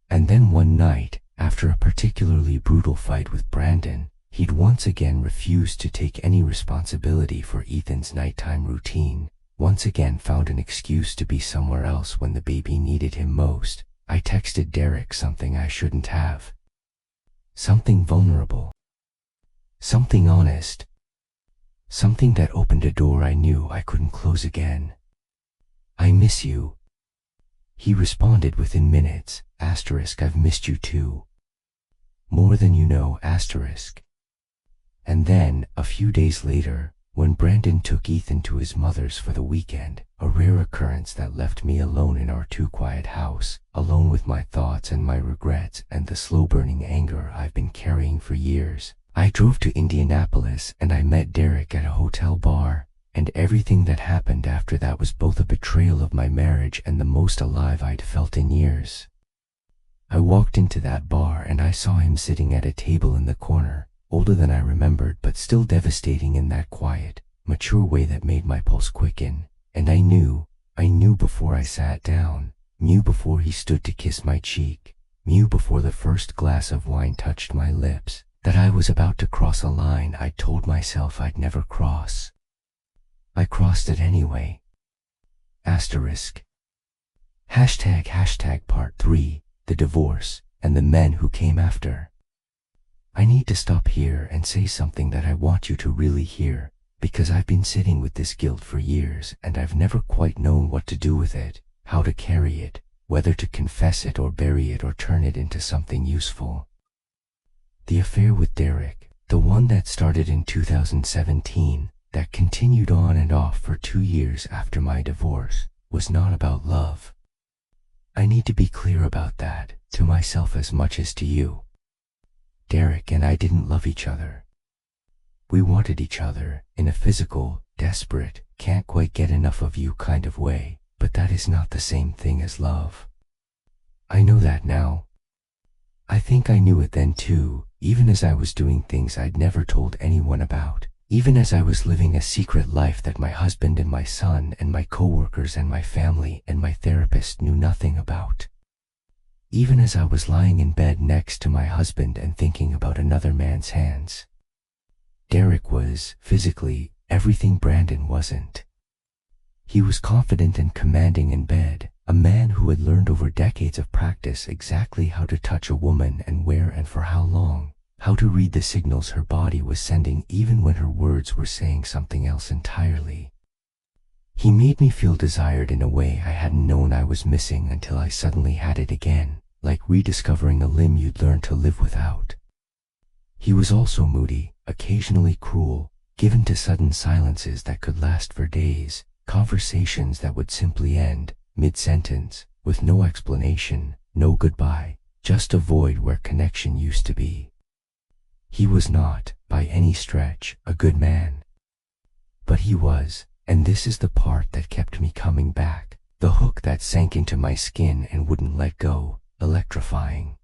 And then one night, after a particularly brutal fight with Brandon, he'd once again refused to take any responsibility for Ethan's nighttime routine, once again found an excuse to be somewhere else when the baby needed him most. I texted Derek something I shouldn't have. Something vulnerable. Something honest. Something that opened a door I knew I couldn't close again. I miss you. He responded within minutes, I've missed you too. More than you know, And then, a few days later, when Brandon took Ethan to his mother's for the weekend, a rare occurrence that left me alone in our too quiet house, alone with my thoughts and my regrets and the slow-burning anger I've been carrying for years, I drove to Indianapolis and I met Derek at a hotel bar. And everything that happened after that was both a betrayal of my marriage and the most alive I'd felt in years. I walked into that bar and I saw him sitting at a table in the corner, older than I remembered but still devastating in that quiet, mature way that made my pulse quicken. And I knew before I sat down, knew before he stood to kiss my cheek, knew before the first glass of wine touched my lips, that I was about to cross a line I'd told myself I'd never cross. I crossed it anyway. Hashtag part 3, the divorce, and the men who came after. I need to stop here and say something that I want you to really hear, because I've been sitting with this guilt for years and I've never quite known what to do with it, how to carry it, whether to confess it or bury it or turn it into something useful. The affair with Derek, the one that started in 2017, that continued on and off for 2 years after my divorce, was not about love. I need to be clear about that, to myself as much as to you. Derek and I didn't love each other. We wanted each other in a physical, desperate, can't quite get enough of you kind of way, but that is not the same thing as love. I know that now. I think I knew it then too, even as I was doing things I'd never told anyone about, even as I was living a secret life that my husband and my son and my coworkers and my family and my therapist knew nothing about. Even as I was lying in bed next to my husband and thinking about another man's hands. Derek was, physically, everything Brandon wasn't. He was confident and commanding in bed, a man who had learned over decades of practice exactly how to touch a woman and where and for how long, how to read the signals her body was sending even when her words were saying something else entirely. He made me feel desired in a way I hadn't known I was missing until I suddenly had it again, like rediscovering a limb you'd learned to live without. He was also moody, occasionally cruel, given to sudden silences that could last for days, conversations that would simply end, mid-sentence, with no explanation, no goodbye, just a void where connection used to be. He was not, by any stretch, a good man. But he was, and this is the part that kept me coming back, the hook that sank into my skin and wouldn't let go, electrifying.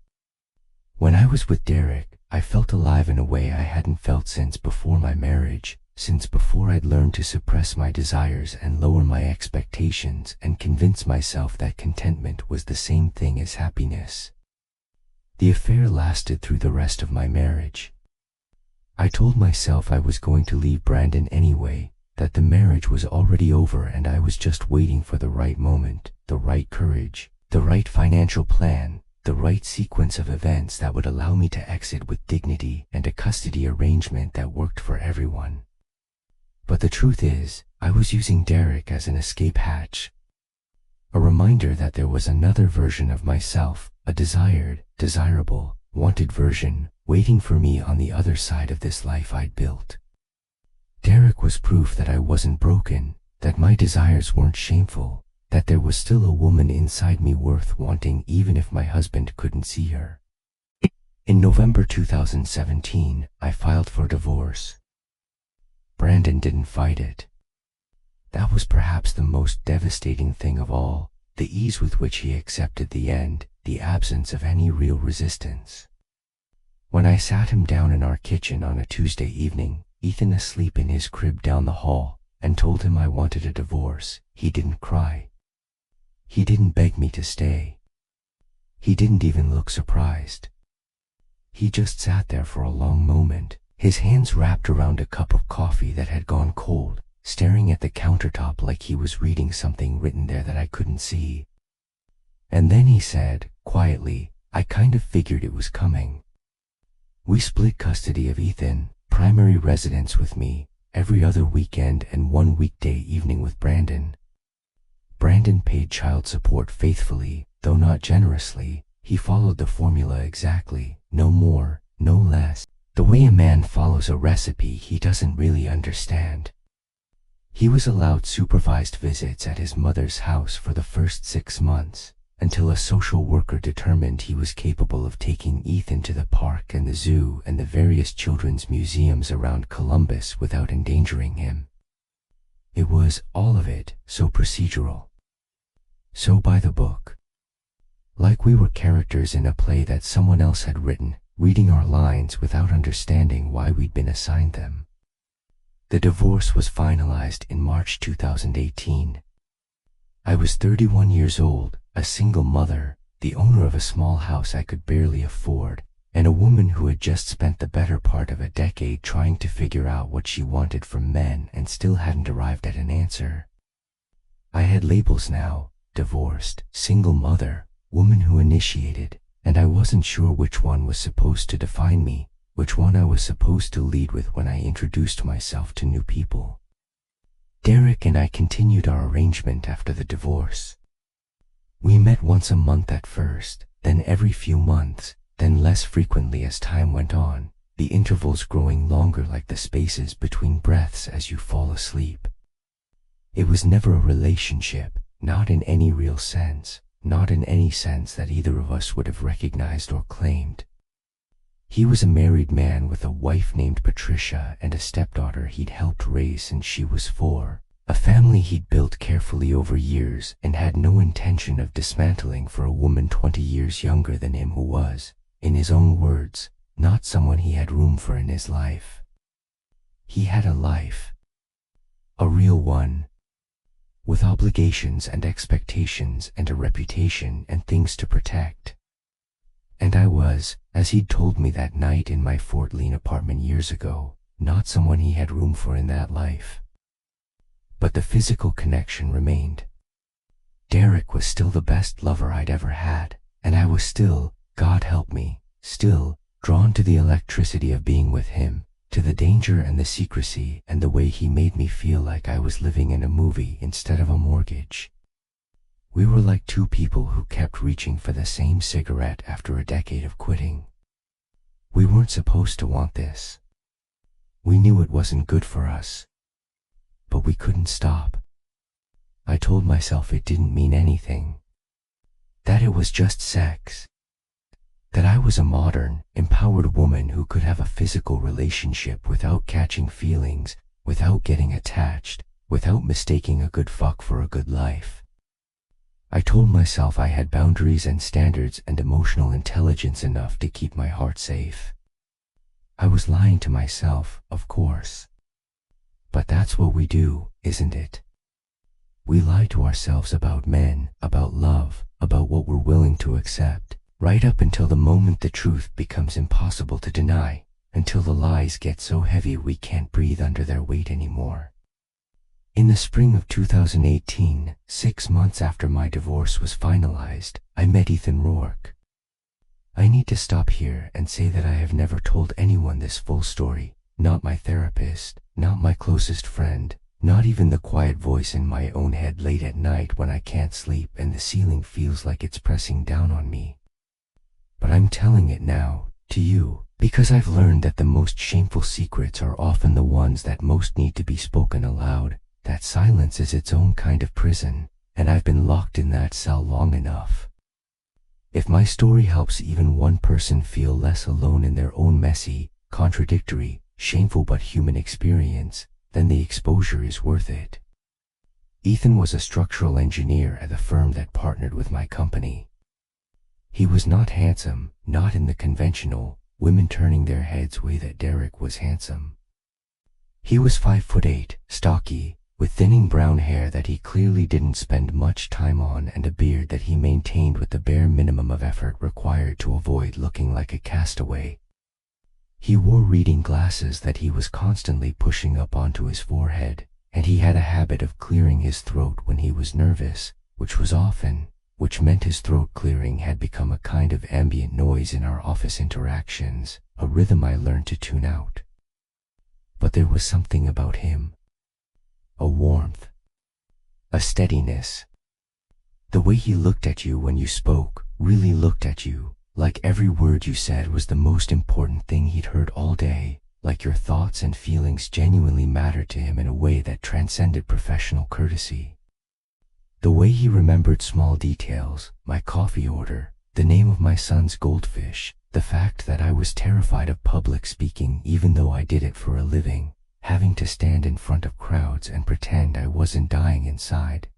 When I was with Derek, I felt alive in a way I hadn't felt since before my marriage, since before I'd learned to suppress my desires and lower my expectations and convince myself that contentment was the same thing as happiness. The affair lasted through the rest of my marriage. I told myself I was going to leave Brandon anyway, that the marriage was already over and I was just waiting for the right moment, the right courage, the right financial plan, the right sequence of events that would allow me to exit with dignity and a custody arrangement that worked for everyone. But the truth is, I was using Derek as an escape hatch. A reminder that there was another version of myself, a desired, desirable, wanted version, waiting for me on the other side of this life I'd built. Derek was proof that I wasn't broken, that my desires weren't shameful, that there was still a woman inside me worth wanting even if my husband couldn't see her. In November 2017, I filed for divorce. Brandon didn't fight it. That was perhaps the most devastating thing of all, the ease with which he accepted the end, the absence of any real resistance. When I sat him down in our kitchen on a Tuesday evening, Ethan asleep in his crib down the hall, and told him I wanted a divorce, he didn't cry. He didn't beg me to stay. He didn't even look surprised. He just sat there for a long moment, his hands wrapped around a cup of coffee that had gone cold, staring at the countertop like he was reading something written there that I couldn't see. And then he said, quietly, I kind of figured it was coming. We split custody of Ethan, primary residence with me, every other weekend and one weekday evening with Brandon. Brandon paid child support faithfully, though not generously. He followed the formula exactly, no more, no less, the way a man follows a recipe he doesn't really understand. He was allowed supervised visits at his mother's house for the first 6 months, until a social worker determined he was capable of taking Ethan to the park and the zoo and the various children's museums around Columbus without endangering him. It was, all of it, so procedural. So by the book. Like we were characters in a play that someone else had written, reading our lines without understanding why we'd been assigned them. The divorce was finalized in March 2018. I was 31 years old, a single mother, the owner of a small house I could barely afford, and a woman who had just spent the better part of a decade trying to figure out what she wanted from men and still hadn't arrived at an answer. I had labels now: divorced, single mother, woman who initiated, and I wasn't sure which one was supposed to define me, which one I was supposed to lead with when I introduced myself to new people. Derek and I continued our arrangement after the divorce. We met once a month at first, then every few months, then less frequently as time went on, the intervals growing longer like the spaces between breaths as you fall asleep. It was never a relationship, not in any real sense, not in any sense that either of us would have recognized or claimed. He was a married man with a wife named Patricia and a stepdaughter he'd helped raise since she was 4, a family he'd built carefully over years and had no intention of dismantling for a woman 20 years younger than him who was, in his own words, not someone he had room for in his life. He had a life, a real one, with obligations and expectations and a reputation and things to protect. And I was, as he'd told me that night in my Fort Lee apartment years ago, not someone he had room for in that life. But the physical connection remained. Derek was still the best lover I'd ever had, and I was still, God help me, still, drawn to the electricity of being with him, to the danger and the secrecy and the way he made me feel like I was living in a movie instead of a mortgage. We were like two people who kept reaching for the same cigarette after a decade of quitting. We weren't supposed to want this. We knew it wasn't good for us. But we couldn't stop. I told myself it didn't mean anything. That it was just sex. That I was a modern, empowered woman who could have a physical relationship without catching feelings, without getting attached, without mistaking a good fuck for a good life. I told myself I had boundaries and standards and emotional intelligence enough to keep my heart safe. I was lying to myself, of course. But that's what we do, isn't it? We lie to ourselves about men, about love, about what we're willing to accept, right up until the moment the truth becomes impossible to deny, until the lies get so heavy we can't breathe under their weight anymore. In the spring of 2018, 6 months after my divorce was finalized, I met Ethan Rourke. I need to stop here and say that I have never told anyone this full story, not my therapist, not my closest friend, not even the quiet voice in my own head late at night when I can't sleep and the ceiling feels like it's pressing down on me. But I'm telling it now, to you, because I've learned that the most shameful secrets are often the ones that most need to be spoken aloud, that silence is its own kind of prison, and I've been locked in that cell long enough. If my story helps even one person feel less alone in their own messy, contradictory, shameful but human experience, then the exposure is worth it. Ethan was a structural engineer at the firm that partnered with my company. He was not handsome, not in the conventional, women turning their heads way that Derek was handsome. He was 5'8", stocky, with thinning brown hair that he clearly didn't spend much time on and a beard that he maintained with the bare minimum of effort required to avoid looking like a castaway. He wore reading glasses that he was constantly pushing up onto his forehead, and he had a habit of clearing his throat when he was nervous, which meant his throat clearing had become a kind of ambient noise in our office interactions, a rhythm I learned to tune out. But there was something about him. A warmth. A steadiness. The way he looked at you when you spoke, really looked at you, like every word you said was the most important thing he'd heard all day, like your thoughts and feelings genuinely mattered to him in a way that transcended professional courtesy. The way he remembered small details, my coffee order, the name of my son's goldfish, the fact that I was terrified of public speaking even though I did it for a living, having to stand in front of crowds and pretend I wasn't dying inside.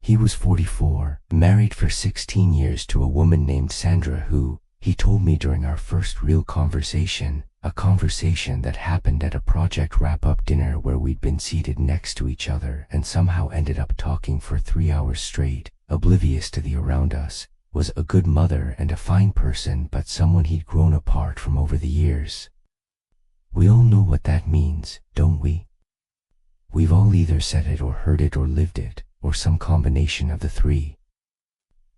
He was 44, married for 16 years to a woman named Sandra who, he told me during our first real conversation, a conversation that happened at a project wrap-up dinner where we'd been seated next to each other and somehow ended up talking for 3 hours straight, oblivious to the around us, was a good mother and a fine person but someone he'd grown apart from over the years. We all know what that means, don't we? We've all either said it or heard it or lived it, or some combination of the three.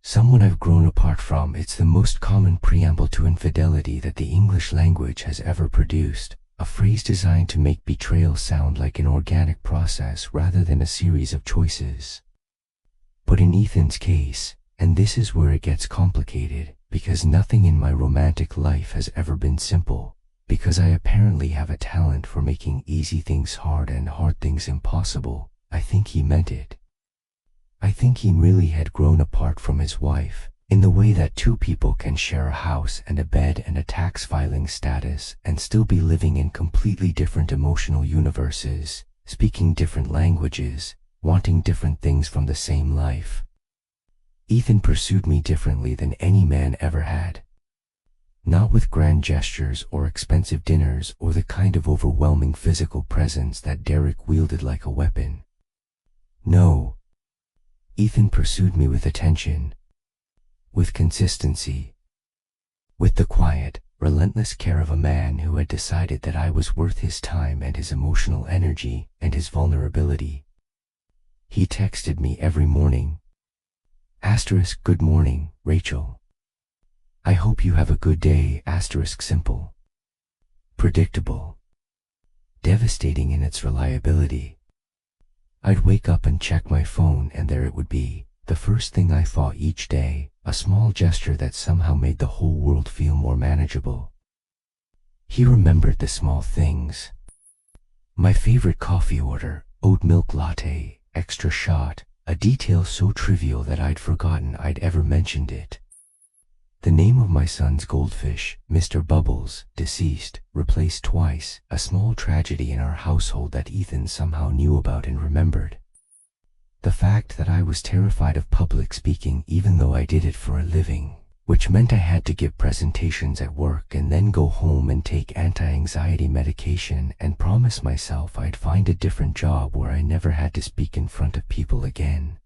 Someone I've grown apart from, it's the most common preamble to infidelity that the English language has ever produced, a phrase designed to make betrayal sound like an organic process rather than a series of choices. But in Ethan's case, And this is where it gets complicated, because nothing in my romantic life has ever been simple, because I apparently have a talent for making easy things hard and hard things impossible. I think he meant it. I think he really had grown apart from his wife, in the way that two people can share a house and a bed and a tax filing status and still be living in completely different emotional universes, speaking different languages, wanting different things from the same life. Ethan pursued me differently than any man ever had. Not with grand gestures or expensive dinners or the kind of overwhelming physical presence that Derek wielded like a weapon. No. Ethan pursued me with attention, with consistency, with the quiet, relentless care of a man who had decided that I was worth his time and his emotional energy and his vulnerability. He texted me every morning. Good morning, Rachel. I hope you have a good day. Simple. Predictable. Devastating in its reliability. I'd wake up and check my phone and there it would be, the first thing I thought each day, a small gesture that somehow made the whole world feel more manageable. He remembered the small things. My favorite coffee order, oat milk latte, extra shot, a detail so trivial that I'd forgotten I'd ever mentioned it. The name of my son's goldfish, Mr. Bubbles, deceased, replaced twice, a small tragedy in our household that Ethan somehow knew about and remembered. The fact that I was terrified of public speaking even though I did it for a living, which meant I had to give presentations at work and then go home and take anti-anxiety medication and promise myself I'd find a different job where I never had to speak in front of people again.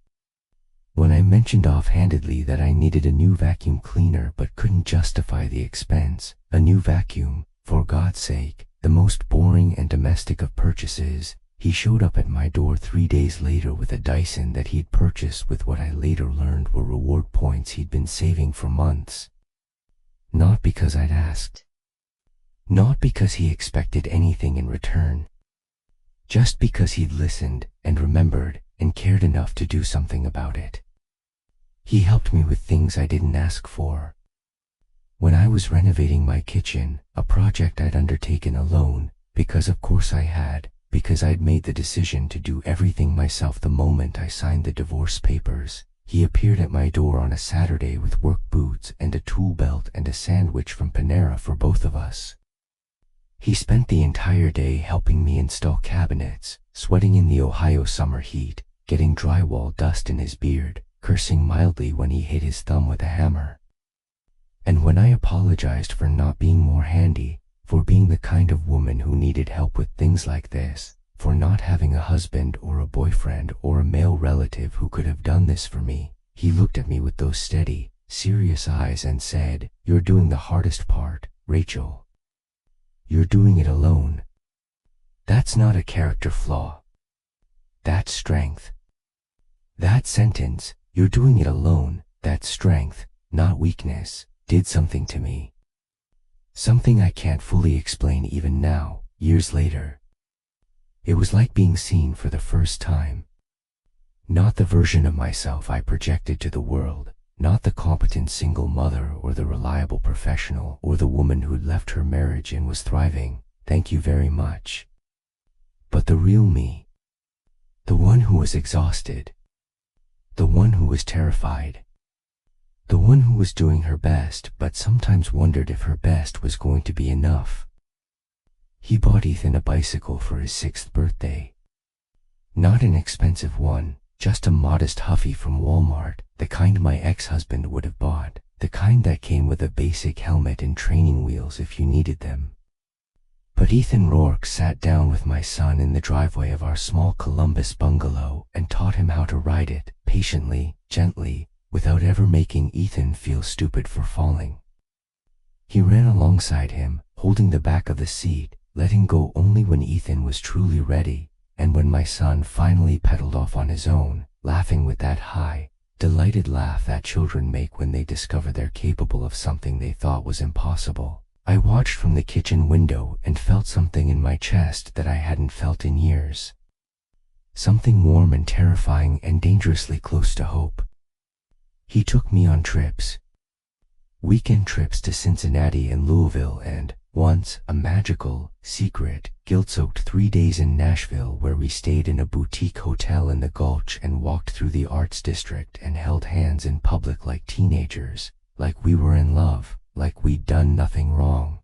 When I mentioned offhandedly that I needed a new vacuum cleaner but couldn't justify the expense, a new vacuum, for God's sake, the most boring and domestic of purchases, he showed up at my door 3 days later with a Dyson that he'd purchased with what I later learned were reward points he'd been saving for months. Not because I'd asked. Not because he expected anything in return. Just because he'd listened and remembered and cared enough to do something about it. He helped me with things I didn't ask for. When I was renovating my kitchen, a project I'd undertaken alone, because of course I had, because I'd made the decision to do everything myself the moment I signed the divorce papers, he appeared at my door on a Saturday with work boots and a tool belt and a sandwich from Panera for both of us. He spent the entire day helping me install cabinets, sweating in the Ohio summer heat, getting drywall dust in his beard, cursing mildly when he hit his thumb with a hammer. And when I apologized for not being more handy, for being the kind of woman who needed help with things like this, for not having a husband or a boyfriend or a male relative who could have done this for me, he looked at me with those steady, serious eyes and said, "You're doing the hardest part, Rachel. You're doing it alone. That's not a character flaw. That's strength." That sentence, "You're doing it alone, that's strength, not weakness," did something to me. Something I can't fully explain even now, years later. It was like being seen for the first time. Not the version of myself I projected to the world, not the competent single mother or the reliable professional or the woman who'd left her marriage and was thriving, thank you very much. But the real me. The one who was exhausted. The one who was terrified. The one who was doing her best but sometimes wondered if her best was going to be enough. He bought Ethan a bicycle for his 6th birthday. Not an expensive one, just a modest Huffy from Walmart, the kind my ex-husband would have bought, the kind that came with a basic helmet and training wheels if you needed them. But Ethan Rourke sat down with my son in the driveway of our small Columbus bungalow and taught him how to ride it, patiently, gently, without ever making Ethan feel stupid for falling. He ran alongside him, holding the back of the seat, letting go only when Ethan was truly ready, and when my son finally pedaled off on his own, laughing with that high, delighted laugh that children make when they discover they're capable of something they thought was impossible. I watched from the kitchen window and felt something in my chest that I hadn't felt in years. Something warm and terrifying and dangerously close to hope. He took me on trips. Weekend trips to Cincinnati and Louisville, and once a magical, secret, guilt-soaked 3 days in Nashville, where we stayed in a boutique hotel in the Gulch and walked through the Arts District and held hands in public like teenagers, like we were in love, like we'd done nothing wrong.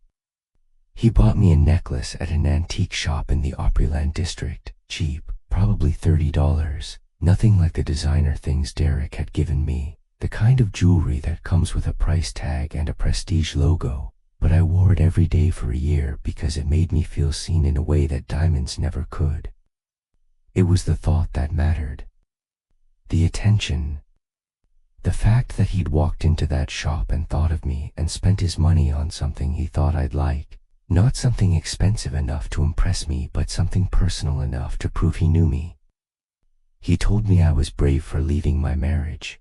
He bought me a necklace at an antique shop in the Opryland district, cheap, probably $30, nothing like the designer things Derek had given me, the kind of jewelry that comes with a price tag and a prestige logo, but I wore it every day for a year because it made me feel seen in a way that diamonds never could. It was the thought that mattered. The attention. The fact that he'd walked into that shop and thought of me and spent his money on something he thought I'd like. Not something expensive enough to impress me, but something personal enough to prove he knew me. He told me I was brave for leaving my marriage.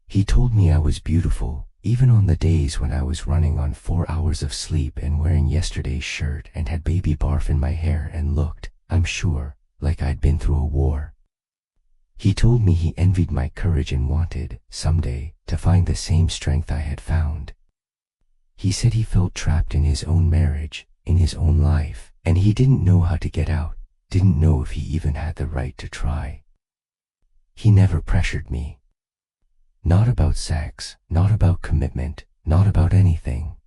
He told me I was beautiful, even on the days when I was running on 4 hours of sleep and wearing yesterday's shirt and had baby barf in my hair and looked, I'm sure, like I'd been through a war. He told me he envied my courage and wanted, someday, to find the same strength I had found. He said he felt trapped in his own marriage, in his own life, and he didn't know how to get out, didn't know if he even had the right to try. He never pressured me. Not about sex, not about commitment, not about anything.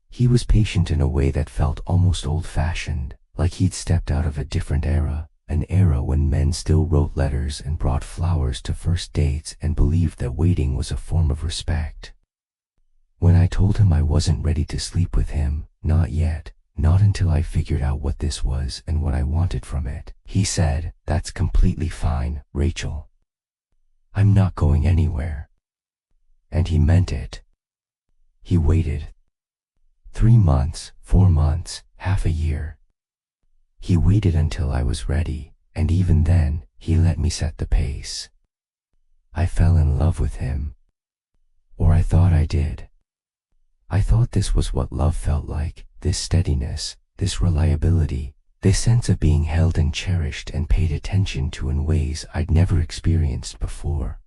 He was patient in a way that felt almost old-fashioned, like he'd stepped out of a different era, an era when men still wrote letters and brought flowers to first dates and believed that waiting was a form of respect. When I told him I wasn't ready to sleep with him, not yet, not until I figured out what this was and what I wanted from it, he said, "That's completely fine, Rachel. I'm not going anywhere." And he meant it. He waited. 3 months, 4 months, half a year. He waited until I was ready, and even then, he let me set the pace. I fell in love with him. Or I thought I did. I thought this was what love felt like, this steadiness, this reliability, this sense of being held and cherished and paid attention to in ways I'd never experienced before.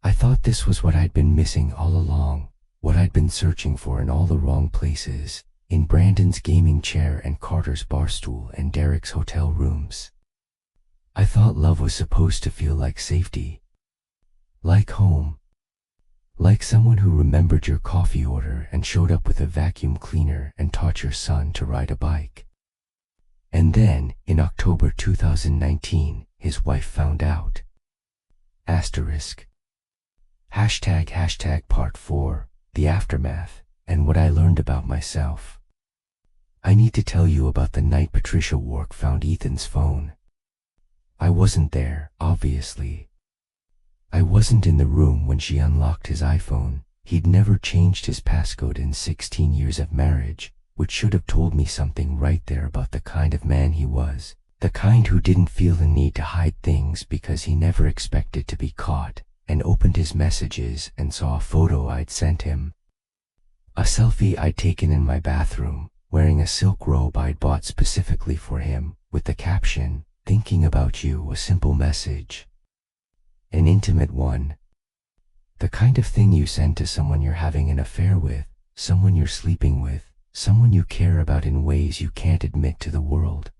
I thought this was what I'd been missing all along, what I'd been searching for in all the wrong places, in Brandon's gaming chair and Carter's barstool and Derek's hotel rooms. I thought love was supposed to feel like safety, like home. Like someone who remembered your coffee order and showed up with a vacuum cleaner and taught your son to ride a bike. And then, in October 2019, his wife found out. Asterisk. Hashtag part 4, the aftermath, and what I learned about myself. I need to tell you about the night Patricia Wark found Ethan's phone. I wasn't there, obviously. I wasn't in the room when she unlocked his iPhone. He'd never changed his passcode in 16 years of marriage, which should have told me something right there about the kind of man he was, the kind who didn't feel the need to hide things because he never expected to be caught, and opened his messages and saw a photo I'd sent him. A selfie I'd taken in my bathroom, wearing a silk robe I'd bought specifically for him, with the caption, "Thinking about you," a simple message. An intimate one. The kind of thing you send to someone you're having an affair with, someone you're sleeping with, someone you care about in ways you can't admit to the world.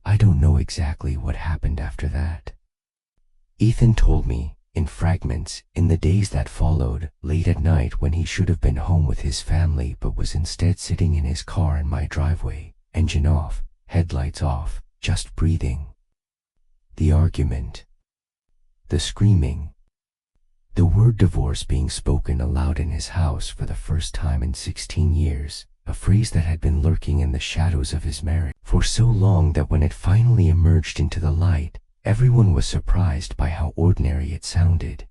I don't know exactly what happened after that. Ethan told me, in fragments, in the days that followed, late at night when he should have been home with his family but was instead sitting in his car in my driveway, engine off, headlights off, just breathing. The argument. The screaming. The word divorce being spoken aloud in his house for the first time in 16 years, a phrase that had been lurking in the shadows of his marriage for so long that when it finally emerged into the light, everyone was surprised by how ordinary it sounded.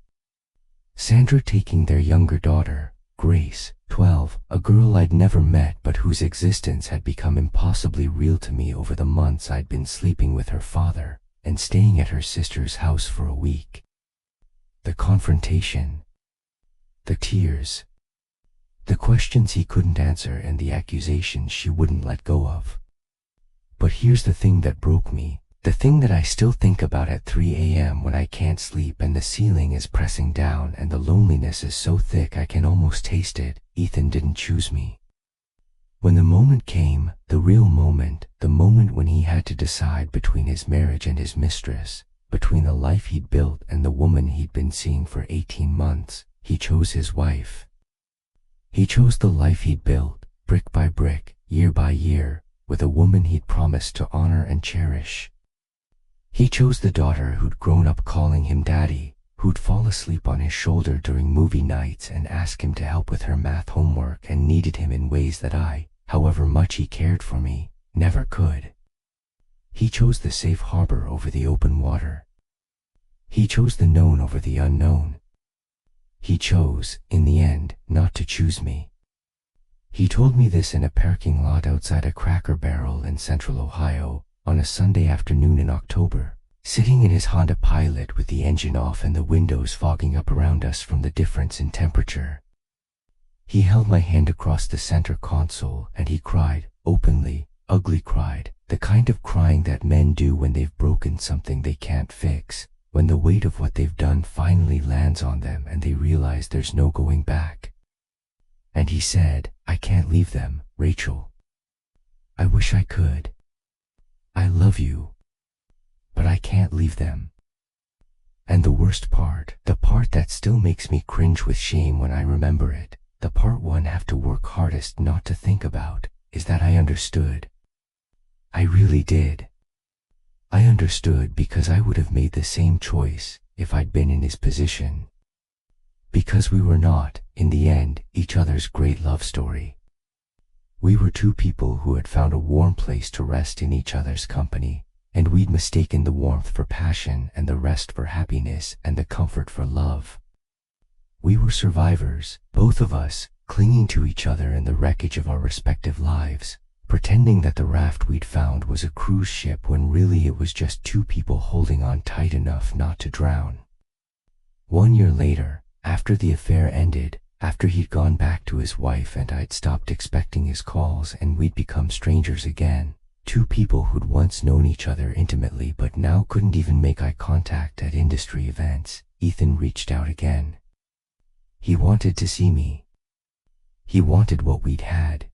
Sandra taking their younger daughter, Grace, 12, a girl I'd never met but whose existence had become impossibly real to me over the months I'd been sleeping with her father and staying at her sister's house for a week. The confrontation. The tears. The questions he couldn't answer and the accusations she wouldn't let go of. But here's the thing that broke me. The thing that I still think about at 3 a.m. when I can't sleep and the ceiling is pressing down and the loneliness is so thick I can almost taste it. Ethan didn't choose me. When the moment came, the real moment, the moment when he had to decide between his marriage and his mistress, between the life he'd built and the woman he'd been seeing for 18 months, he chose his wife. He chose the life he'd built, brick by brick, year by year, with a woman he'd promised to honor and cherish. He chose the daughter who'd grown up calling him daddy, who'd fall asleep on his shoulder during movie nights and ask him to help with her math homework and needed him in ways that I, however much he cared for me, never could. He chose the safe harbor over the open water. He chose the known over the unknown. He chose, in the end, not to choose me. He told me this in a parking lot outside a Cracker Barrel in Central Ohio on a Sunday afternoon in October, sitting in his Honda Pilot with the engine off and the windows fogging up around us from the difference in temperature. He held my hand across the center console and he cried, openly, ugly cried, the kind of crying that men do when they've broken something they can't fix, when the weight of what they've done finally lands on them and they realize there's no going back. And he said, I can't leave them, Rachel. I wish I could. I love you. But I can't leave them. And the worst part, the part that still makes me cringe with shame when I remember it, the part one have to work hardest not to think about, is that I understood. I really did. I understood because I would have made the same choice if I'd been in his position. Because we were not, in the end, each other's great love story. We were two people who had found a warm place to rest in each other's company, and we'd mistaken the warmth for passion and the rest for happiness and the comfort for love. We were survivors, both of us, clinging to each other in the wreckage of our respective lives, pretending that the raft we'd found was a cruise ship when really it was just two people holding on tight enough not to drown. 1 year later, after the affair ended, after he'd gone back to his wife and I'd stopped expecting his calls and we'd become strangers again, two people who'd once known each other intimately but now couldn't even make eye contact at industry events, Ethan reached out again. He wanted to see me. He wanted what we'd had.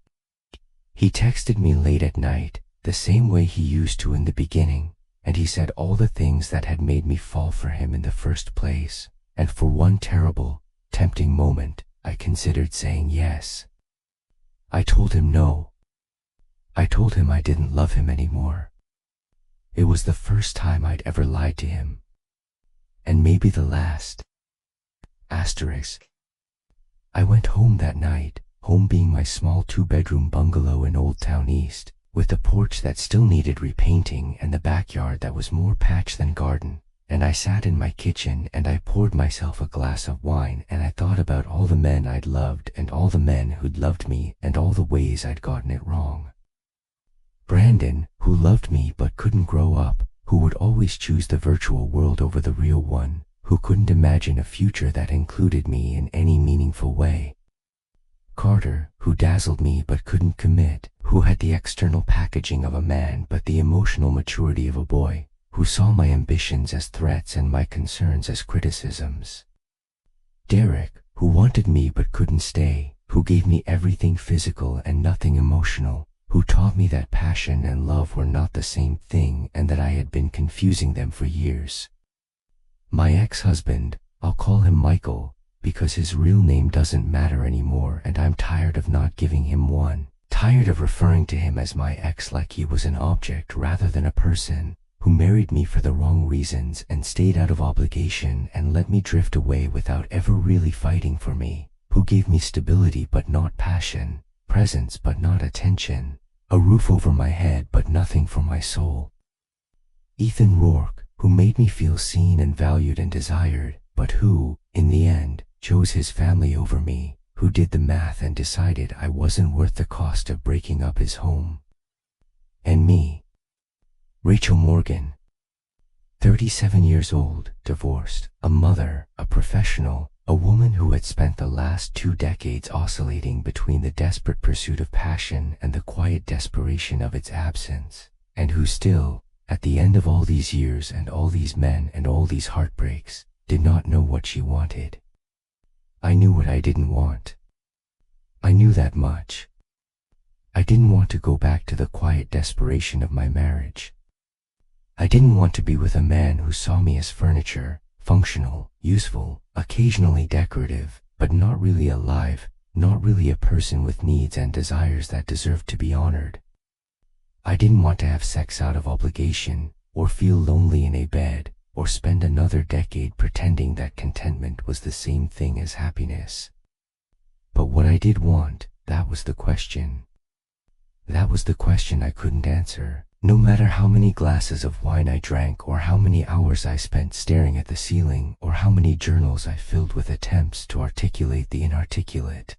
He texted me late at night, the same way he used to in the beginning, and he said all the things that had made me fall for him in the first place, and for one terrible, tempting moment, I considered saying yes. I told him no. I told him I didn't love him anymore. It was the first time I'd ever lied to him. And maybe the last. Asterisk. I went home that night, home being my small 2-bedroom bungalow in Old Town East, with the porch that still needed repainting and the backyard that was more patch than garden. And I sat in my kitchen and I poured myself a glass of wine and I thought about all the men I'd loved and all the men who'd loved me and all the ways I'd gotten it wrong. Brandon, who loved me but couldn't grow up, who would always choose the virtual world over the real one, who couldn't imagine a future that included me in any meaningful way. Carter, who dazzled me but couldn't commit, who had the external packaging of a man but the emotional maturity of a boy, who saw my ambitions as threats and my concerns as criticisms. Derek, who wanted me but couldn't stay, who gave me everything physical and nothing emotional, who taught me that passion and love were not the same thing and that I had been confusing them for years. My ex-husband, I'll call him Michael, because his real name doesn't matter anymore and I'm tired of not giving him one, tired of referring to him as my ex like he was an object rather than a person, who married me for the wrong reasons and stayed out of obligation and let me drift away without ever really fighting for me, who gave me stability but not passion, presence but not attention, a roof over my head but nothing for my soul. Ethan Rourke, who made me feel seen and valued and desired, but who, in the end, chose his family over me, who did the math and decided I wasn't worth the cost of breaking up his home. And me. Rachel Morgan, 37 years old, divorced, a mother, a professional, a woman who had spent the last 2 decades oscillating between the desperate pursuit of passion and the quiet desperation of its absence, and who still, at the end of all these years and all these men and all these heartbreaks, did not know what she wanted. I knew what I didn't want. I knew that much. I didn't want to go back to the quiet desperation of my marriage. I didn't want to be with a man who saw me as furniture, functional, useful, occasionally decorative, but not really alive, not really a person with needs and desires that deserved to be honored. I didn't want to have sex out of obligation, or feel lonely in a bed, or spend another decade pretending that contentment was the same thing as happiness. But what I did want, that was the question. That was the question I couldn't answer. No matter how many glasses of wine I drank, or how many hours I spent staring at the ceiling, or how many journals I filled with attempts to articulate the inarticulate.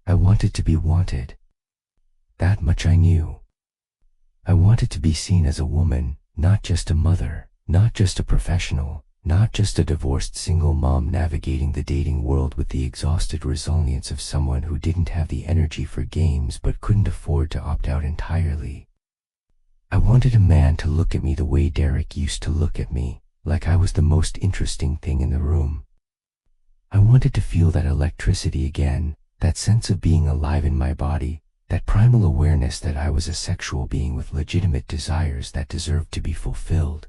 I wanted to be wanted. That much I knew. I wanted to be seen as a woman, not just a mother, not just a professional, not just a divorced single mom navigating the dating world with the exhausted resilience of someone who didn't have the energy for games but couldn't afford to opt out entirely. I wanted a man to look at me the way Derek used to look at me, like I was the most interesting thing in the room. I wanted to feel that electricity again, that sense of being alive in my body, that primal awareness that I was a sexual being with legitimate desires that deserved to be fulfilled.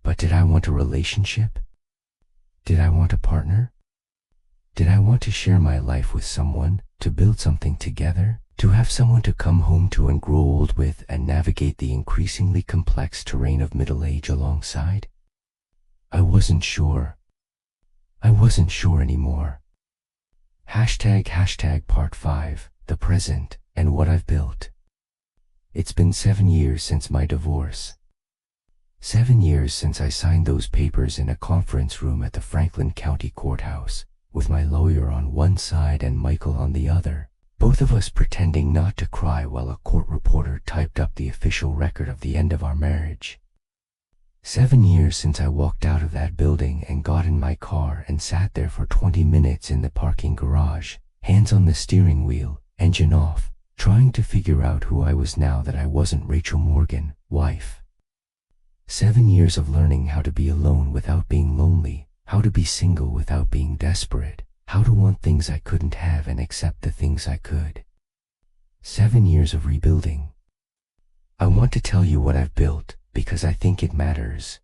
But did I want a relationship? Did I want a partner? Did I want to share my life with someone, to build something together? To have someone to come home to and grow old with and navigate the increasingly complex terrain of middle age alongside? I wasn't sure. I wasn't sure anymore. ## part 5, the present, and what I've built. It's been 7 years since my divorce. 7 years since I signed those papers in a conference room at the Franklin County Courthouse, with my lawyer on one side and Michael on the other. Both of us pretending not to cry while a court reporter typed up the official record of the end of our marriage. 7 years since I walked out of that building and got in my car and sat there for 20 minutes in the parking garage, hands on the steering wheel, engine off, trying to figure out who I was now that I wasn't Rachel Morgan, wife. 7 years of learning how to be alone without being lonely, how to be single without being desperate, how to want things I couldn't have and accept the things I could. 7 years of rebuilding. I want to tell you what I've built, because I think it matters.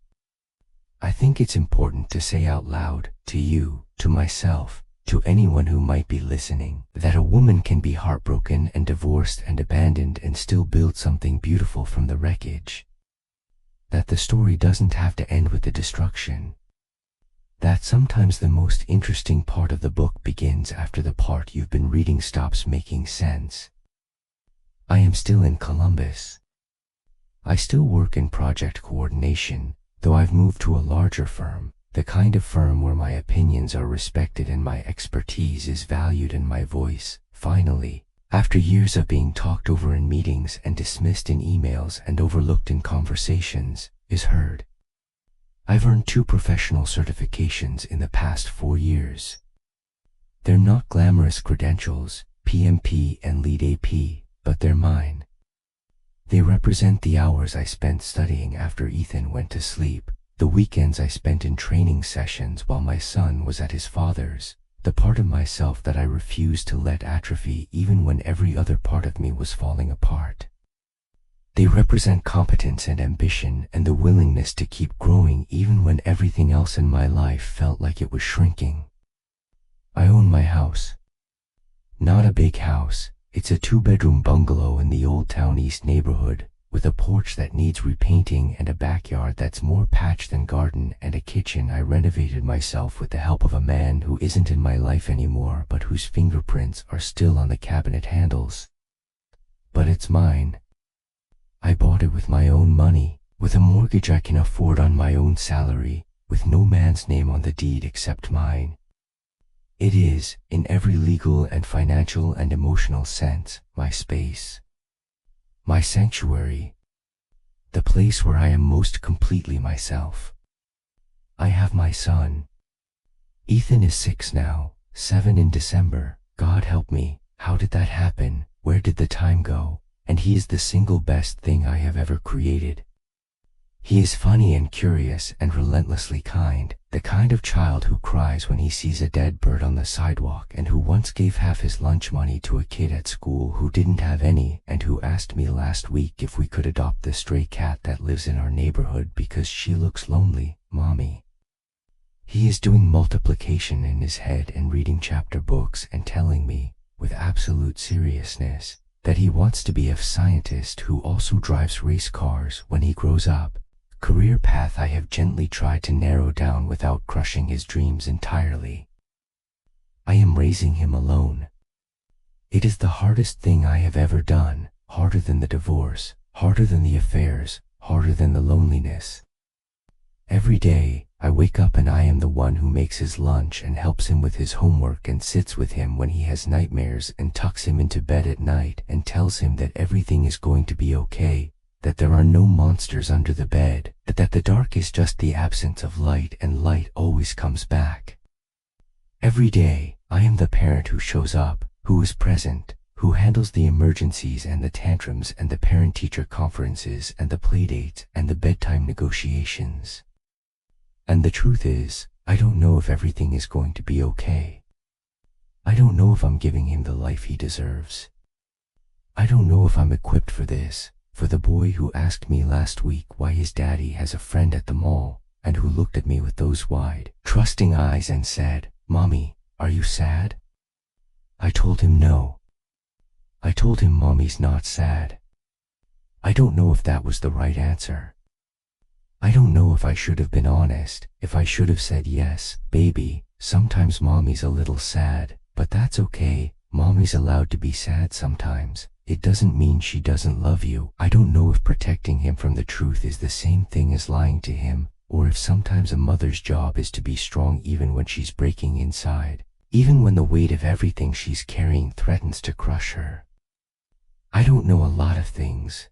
I think it's important to say out loud, to you, to myself, to anyone who might be listening, that a woman can be heartbroken and divorced and abandoned and still build something beautiful from the wreckage. That the story doesn't have to end with the destruction. That sometimes the most interesting part of the book begins after the part you've been reading stops making sense. I am still in Columbus. I still work in project coordination, though I've moved to a larger firm, the kind of firm where my opinions are respected and my expertise is valued and my voice, finally, after years of being talked over in meetings and dismissed in emails and overlooked in conversations, is heard. I've earned 2 professional certifications in the past 4 years. They're not glamorous credentials, PMP and Lead AP, but they're mine. They represent the hours I spent studying after Ethan went to sleep, the weekends I spent in training sessions while my son was at his father's, the part of myself that I refused to let atrophy even when every other part of me was falling apart. They represent competence and ambition and the willingness to keep growing even when everything else in my life felt like it was shrinking. I own my house. Not a big house, it's a 2-bedroom bungalow in the Old Town East neighborhood, with a porch that needs repainting and a backyard that's more patch than garden and a kitchen I renovated myself with the help of a man who isn't in my life anymore but whose fingerprints are still on the cabinet handles. But it's mine. I bought it with my own money, with a mortgage I can afford on my own salary, with no man's name on the deed except mine. It is, in every legal and financial and emotional sense, my space. My sanctuary. The place where I am most completely myself. I have my son. Ethan is 6 now, 7 in December. God help me, how did that happen? Where did the time go? And he is the single best thing I have ever created. He is funny and curious and relentlessly kind, the kind of child who cries when he sees a dead bird on the sidewalk and who once gave half his lunch money to a kid at school who didn't have any and who asked me last week if we could adopt the stray cat that lives in our neighborhood because she looks lonely, Mommy. He is doing multiplication in his head and reading chapter books and telling me, with absolute seriousness, that he wants to be a scientist who also drives race cars when he grows up. Career path I have gently tried to narrow down without crushing his dreams entirely. I am raising him alone. It is the hardest thing I have ever done, harder than the divorce, harder than the affairs, harder than the loneliness. Every day, I wake up and I am the one who makes his lunch and helps him with his homework and sits with him when he has nightmares and tucks him into bed at night and tells him that everything is going to be okay, that there are no monsters under the bed, that the dark is just the absence of light and light always comes back. Every day, I am the parent who shows up, who is present, who handles the emergencies and the tantrums and the parent-teacher conferences and the playdates and the bedtime negotiations. And the truth is, I don't know if everything is going to be okay. I don't know if I'm giving him the life he deserves. I don't know if I'm equipped for this, for the boy who asked me last week why his daddy has a friend at the mall, and who looked at me with those wide, trusting eyes and said, "Mommy, are you sad?" I told him no. I told him Mommy's not sad. I don't know if that was the right answer. I don't know if I should have been honest, if I should have said yes, baby, sometimes Mommy's a little sad, but that's okay, Mommy's allowed to be sad sometimes. It doesn't mean she doesn't love you. I don't know if protecting him from the truth is the same thing as lying to him, or if sometimes a mother's job is to be strong even when she's breaking inside, even when the weight of everything she's carrying threatens to crush her. I don't know a lot of things.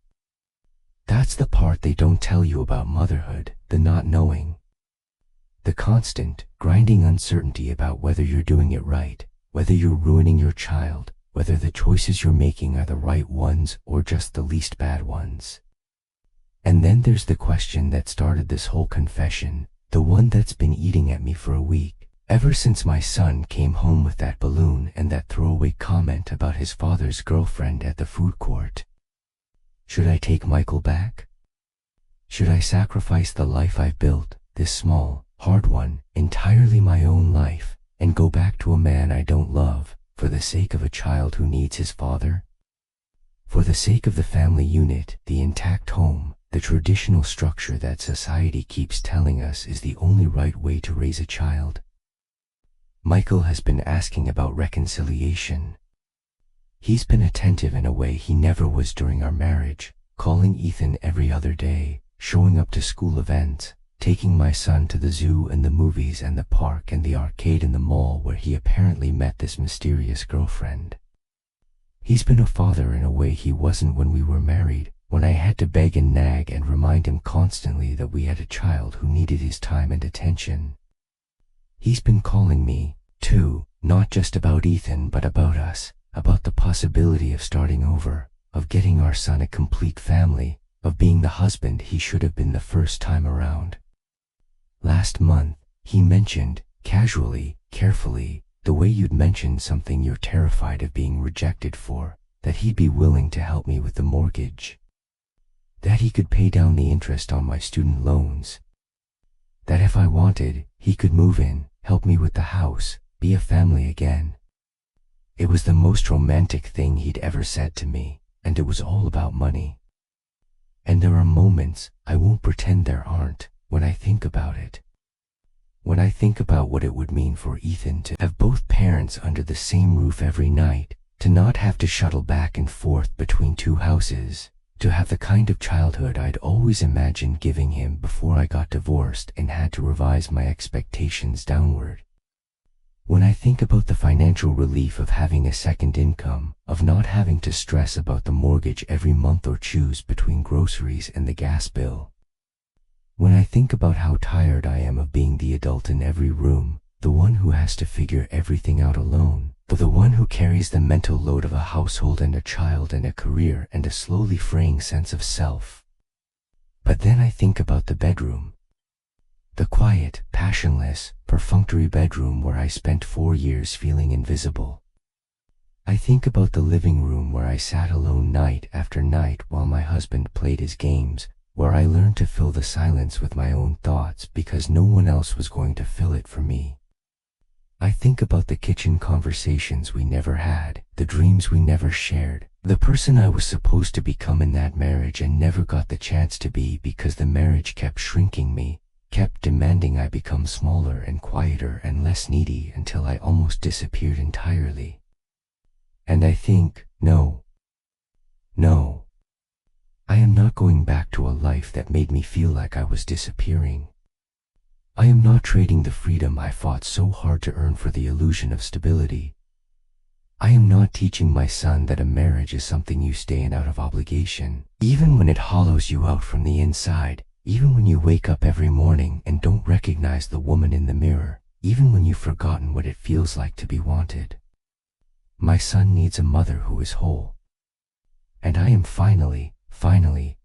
That's the part they don't tell you about motherhood, the not knowing. The constant, grinding uncertainty about whether you're doing it right, whether you're ruining your child, whether the choices you're making are the right ones or just the least bad ones. And then there's the question that started this whole confession, the one that's been eating at me for a week, ever since my son came home with that balloon and that throwaway comment about his father's girlfriend at the food court. Should I take Michael back? Should I sacrifice the life I've built, this small, hard one, entirely my own life, and go back to a man I don't love, for the sake of a child who needs his father? For the sake of the family unit, the intact home, the traditional structure that society keeps telling us is the only right way to raise a child? Michael has been asking about reconciliation. He's been attentive in a way he never was during our marriage, calling Ethan every other day, showing up to school events, taking my son to the zoo and the movies and the park and the arcade and the mall where he apparently met this mysterious girlfriend. He's been a father in a way he wasn't when we were married, when I had to beg and nag and remind him constantly that we had a child who needed his time and attention. He's been calling me, too, not just about Ethan but about us, about the possibility of starting over, of getting our son a complete family, of being the husband he should have been the first time around. Last month, he mentioned, casually, carefully, the way you'd mention something you're terrified of being rejected for, that he'd be willing to help me with the mortgage. That he could pay down the interest on my student loans. That if I wanted, he could move in, help me with the house, be a family again. It was the most romantic thing he'd ever said to me, and it was all about money. And there are moments, I won't pretend there aren't, when I think about it. When I think about what it would mean for Ethan to have both parents under the same roof every night, to not have to shuttle back and forth between two houses, to have the kind of childhood I'd always imagined giving him before I got divorced and had to revise my expectations downward. When I think about the financial relief of having a second income, of not having to stress about the mortgage every month or choose between groceries and the gas bill. When I think about how tired I am of being the adult in every room, the one who has to figure everything out alone, the one who carries the mental load of a household and a child and a career and a slowly fraying sense of self. But then I think about the bedroom. The quiet, passionless, perfunctory bedroom where I spent 4 years feeling invisible. I think about the living room where I sat alone night after night while my husband played his games, where I learned to fill the silence with my own thoughts because no one else was going to fill it for me. I think about the kitchen conversations we never had, the dreams we never shared, the person I was supposed to become in that marriage and never got the chance to be because the marriage kept shrinking me, kept demanding I become smaller and quieter and less needy until I almost disappeared entirely. And I think, no, I am not going back to a life that made me feel like I was disappearing. I am not trading the freedom I fought so hard to earn for the illusion of stability. I am not teaching my son that a marriage is something you stay in out of obligation, even when it hollows you out from the inside, even when you wake up every morning and don't recognize the woman in the mirror, even when you've forgotten what it feels like to be wanted. My son needs a mother who is whole. And I am finally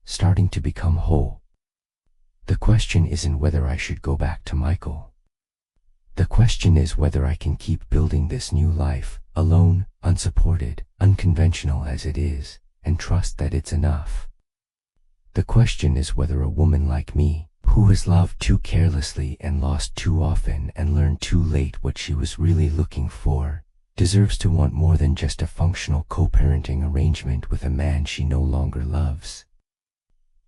starting to become whole. The question isn't whether I should go back to Michael. The question is whether I can keep building this new life, alone, unsupported, unconventional as it is, and trust that it's enough. The question is whether a woman like me, who has loved too carelessly and lost too often and learned too late what she was really looking for, deserves to want more than just a functional co-parenting arrangement with a man she no longer loves.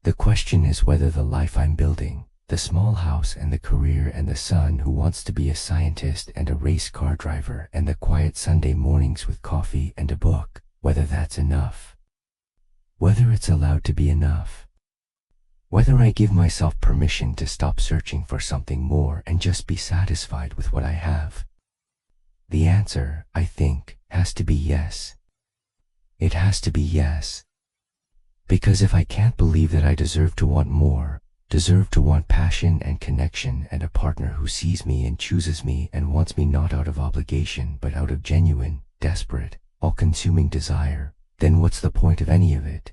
The question is whether the life I'm building, the small house and the career and the son who wants to be a scientist and a race car driver and the quiet Sunday mornings with coffee and a book, whether that's enough. Whether it's allowed to be enough. Whether I give myself permission to stop searching for something more and just be satisfied with what I have. The answer, I think, has to be yes. It has to be yes. Because if I can't believe that I deserve to want more, deserve to want passion and connection and a partner who sees me and chooses me and wants me not out of obligation but out of genuine, desperate, all-consuming desire, then what's the point of any of it?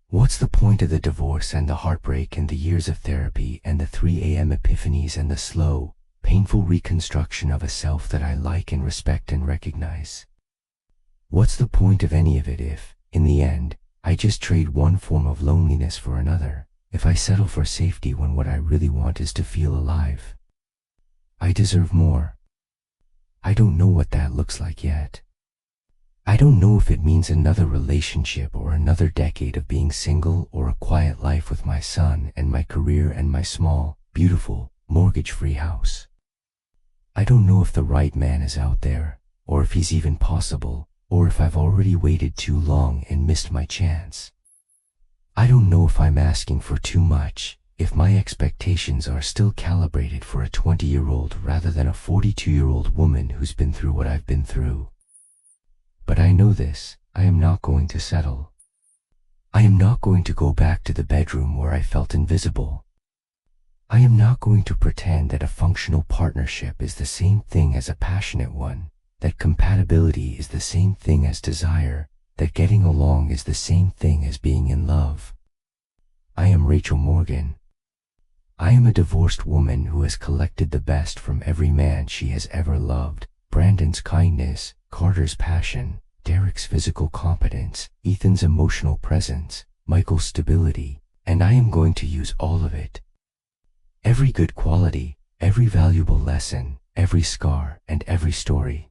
What's the point of the divorce and the heartbreak and the years of therapy and the 3 a.m. epiphanies and the slow, painful reconstruction of a self that I like and respect and recognize? What's the point of any of it if, in the end, I just trade one form of loneliness for another, if I settle for safety when what I really want is to feel alive? I deserve more. I don't know what that looks like yet. I don't know if it means another relationship or another decade of being single or a quiet life with my son and my career and my small, beautiful, mortgage-free house. I don't know if the right man is out there, or if he's even possible, or if I've already waited too long and missed my chance. I don't know if I'm asking for too much, if my expectations are still calibrated for a 20-year-old rather than a 42-year-old woman who's been through what I've been through. But I know this, I am not going to settle. I am not going to go back to the bedroom where I felt invisible. I am not going to pretend that a functional partnership is the same thing as a passionate one, that compatibility is the same thing as desire, that getting along is the same thing as being in love. I am Rachel Morgan. I am a divorced woman who has collected the best from every man she has ever loved: Brandon's kindness, Carter's passion, Derek's physical competence, Ethan's emotional presence, Michael's stability, and I am going to use all of it. Every good quality, every valuable lesson, every scar, and every story.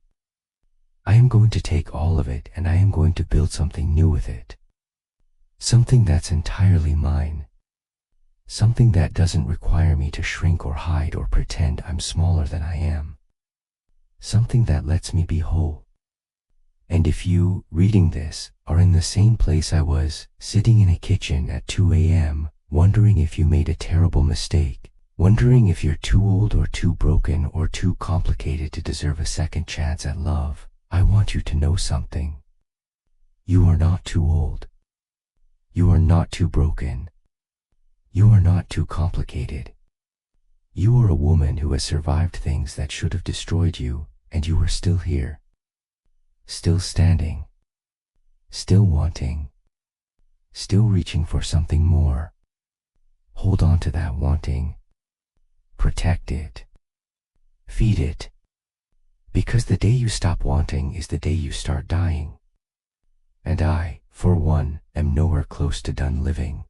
I am going to take all of it and I am going to build something new with it. Something that's entirely mine. Something that doesn't require me to shrink or hide or pretend I'm smaller than I am. Something that lets me be whole. And if you, reading this, are in the same place I was, sitting in a kitchen at 2 a.m., wondering if you made a terrible mistake, wondering if you're too old or too broken or too complicated to deserve a second chance at love, I want you to know something. You are not too old. You are not too broken. You are not too complicated. You are a woman who has survived things that should have destroyed you, and you are still here. Still standing. Still wanting. Still reaching for something more. Hold on to that wanting. Protect it. Feed it. Because the day you stop wanting is the day you start dying. And I, for one, am nowhere close to done living.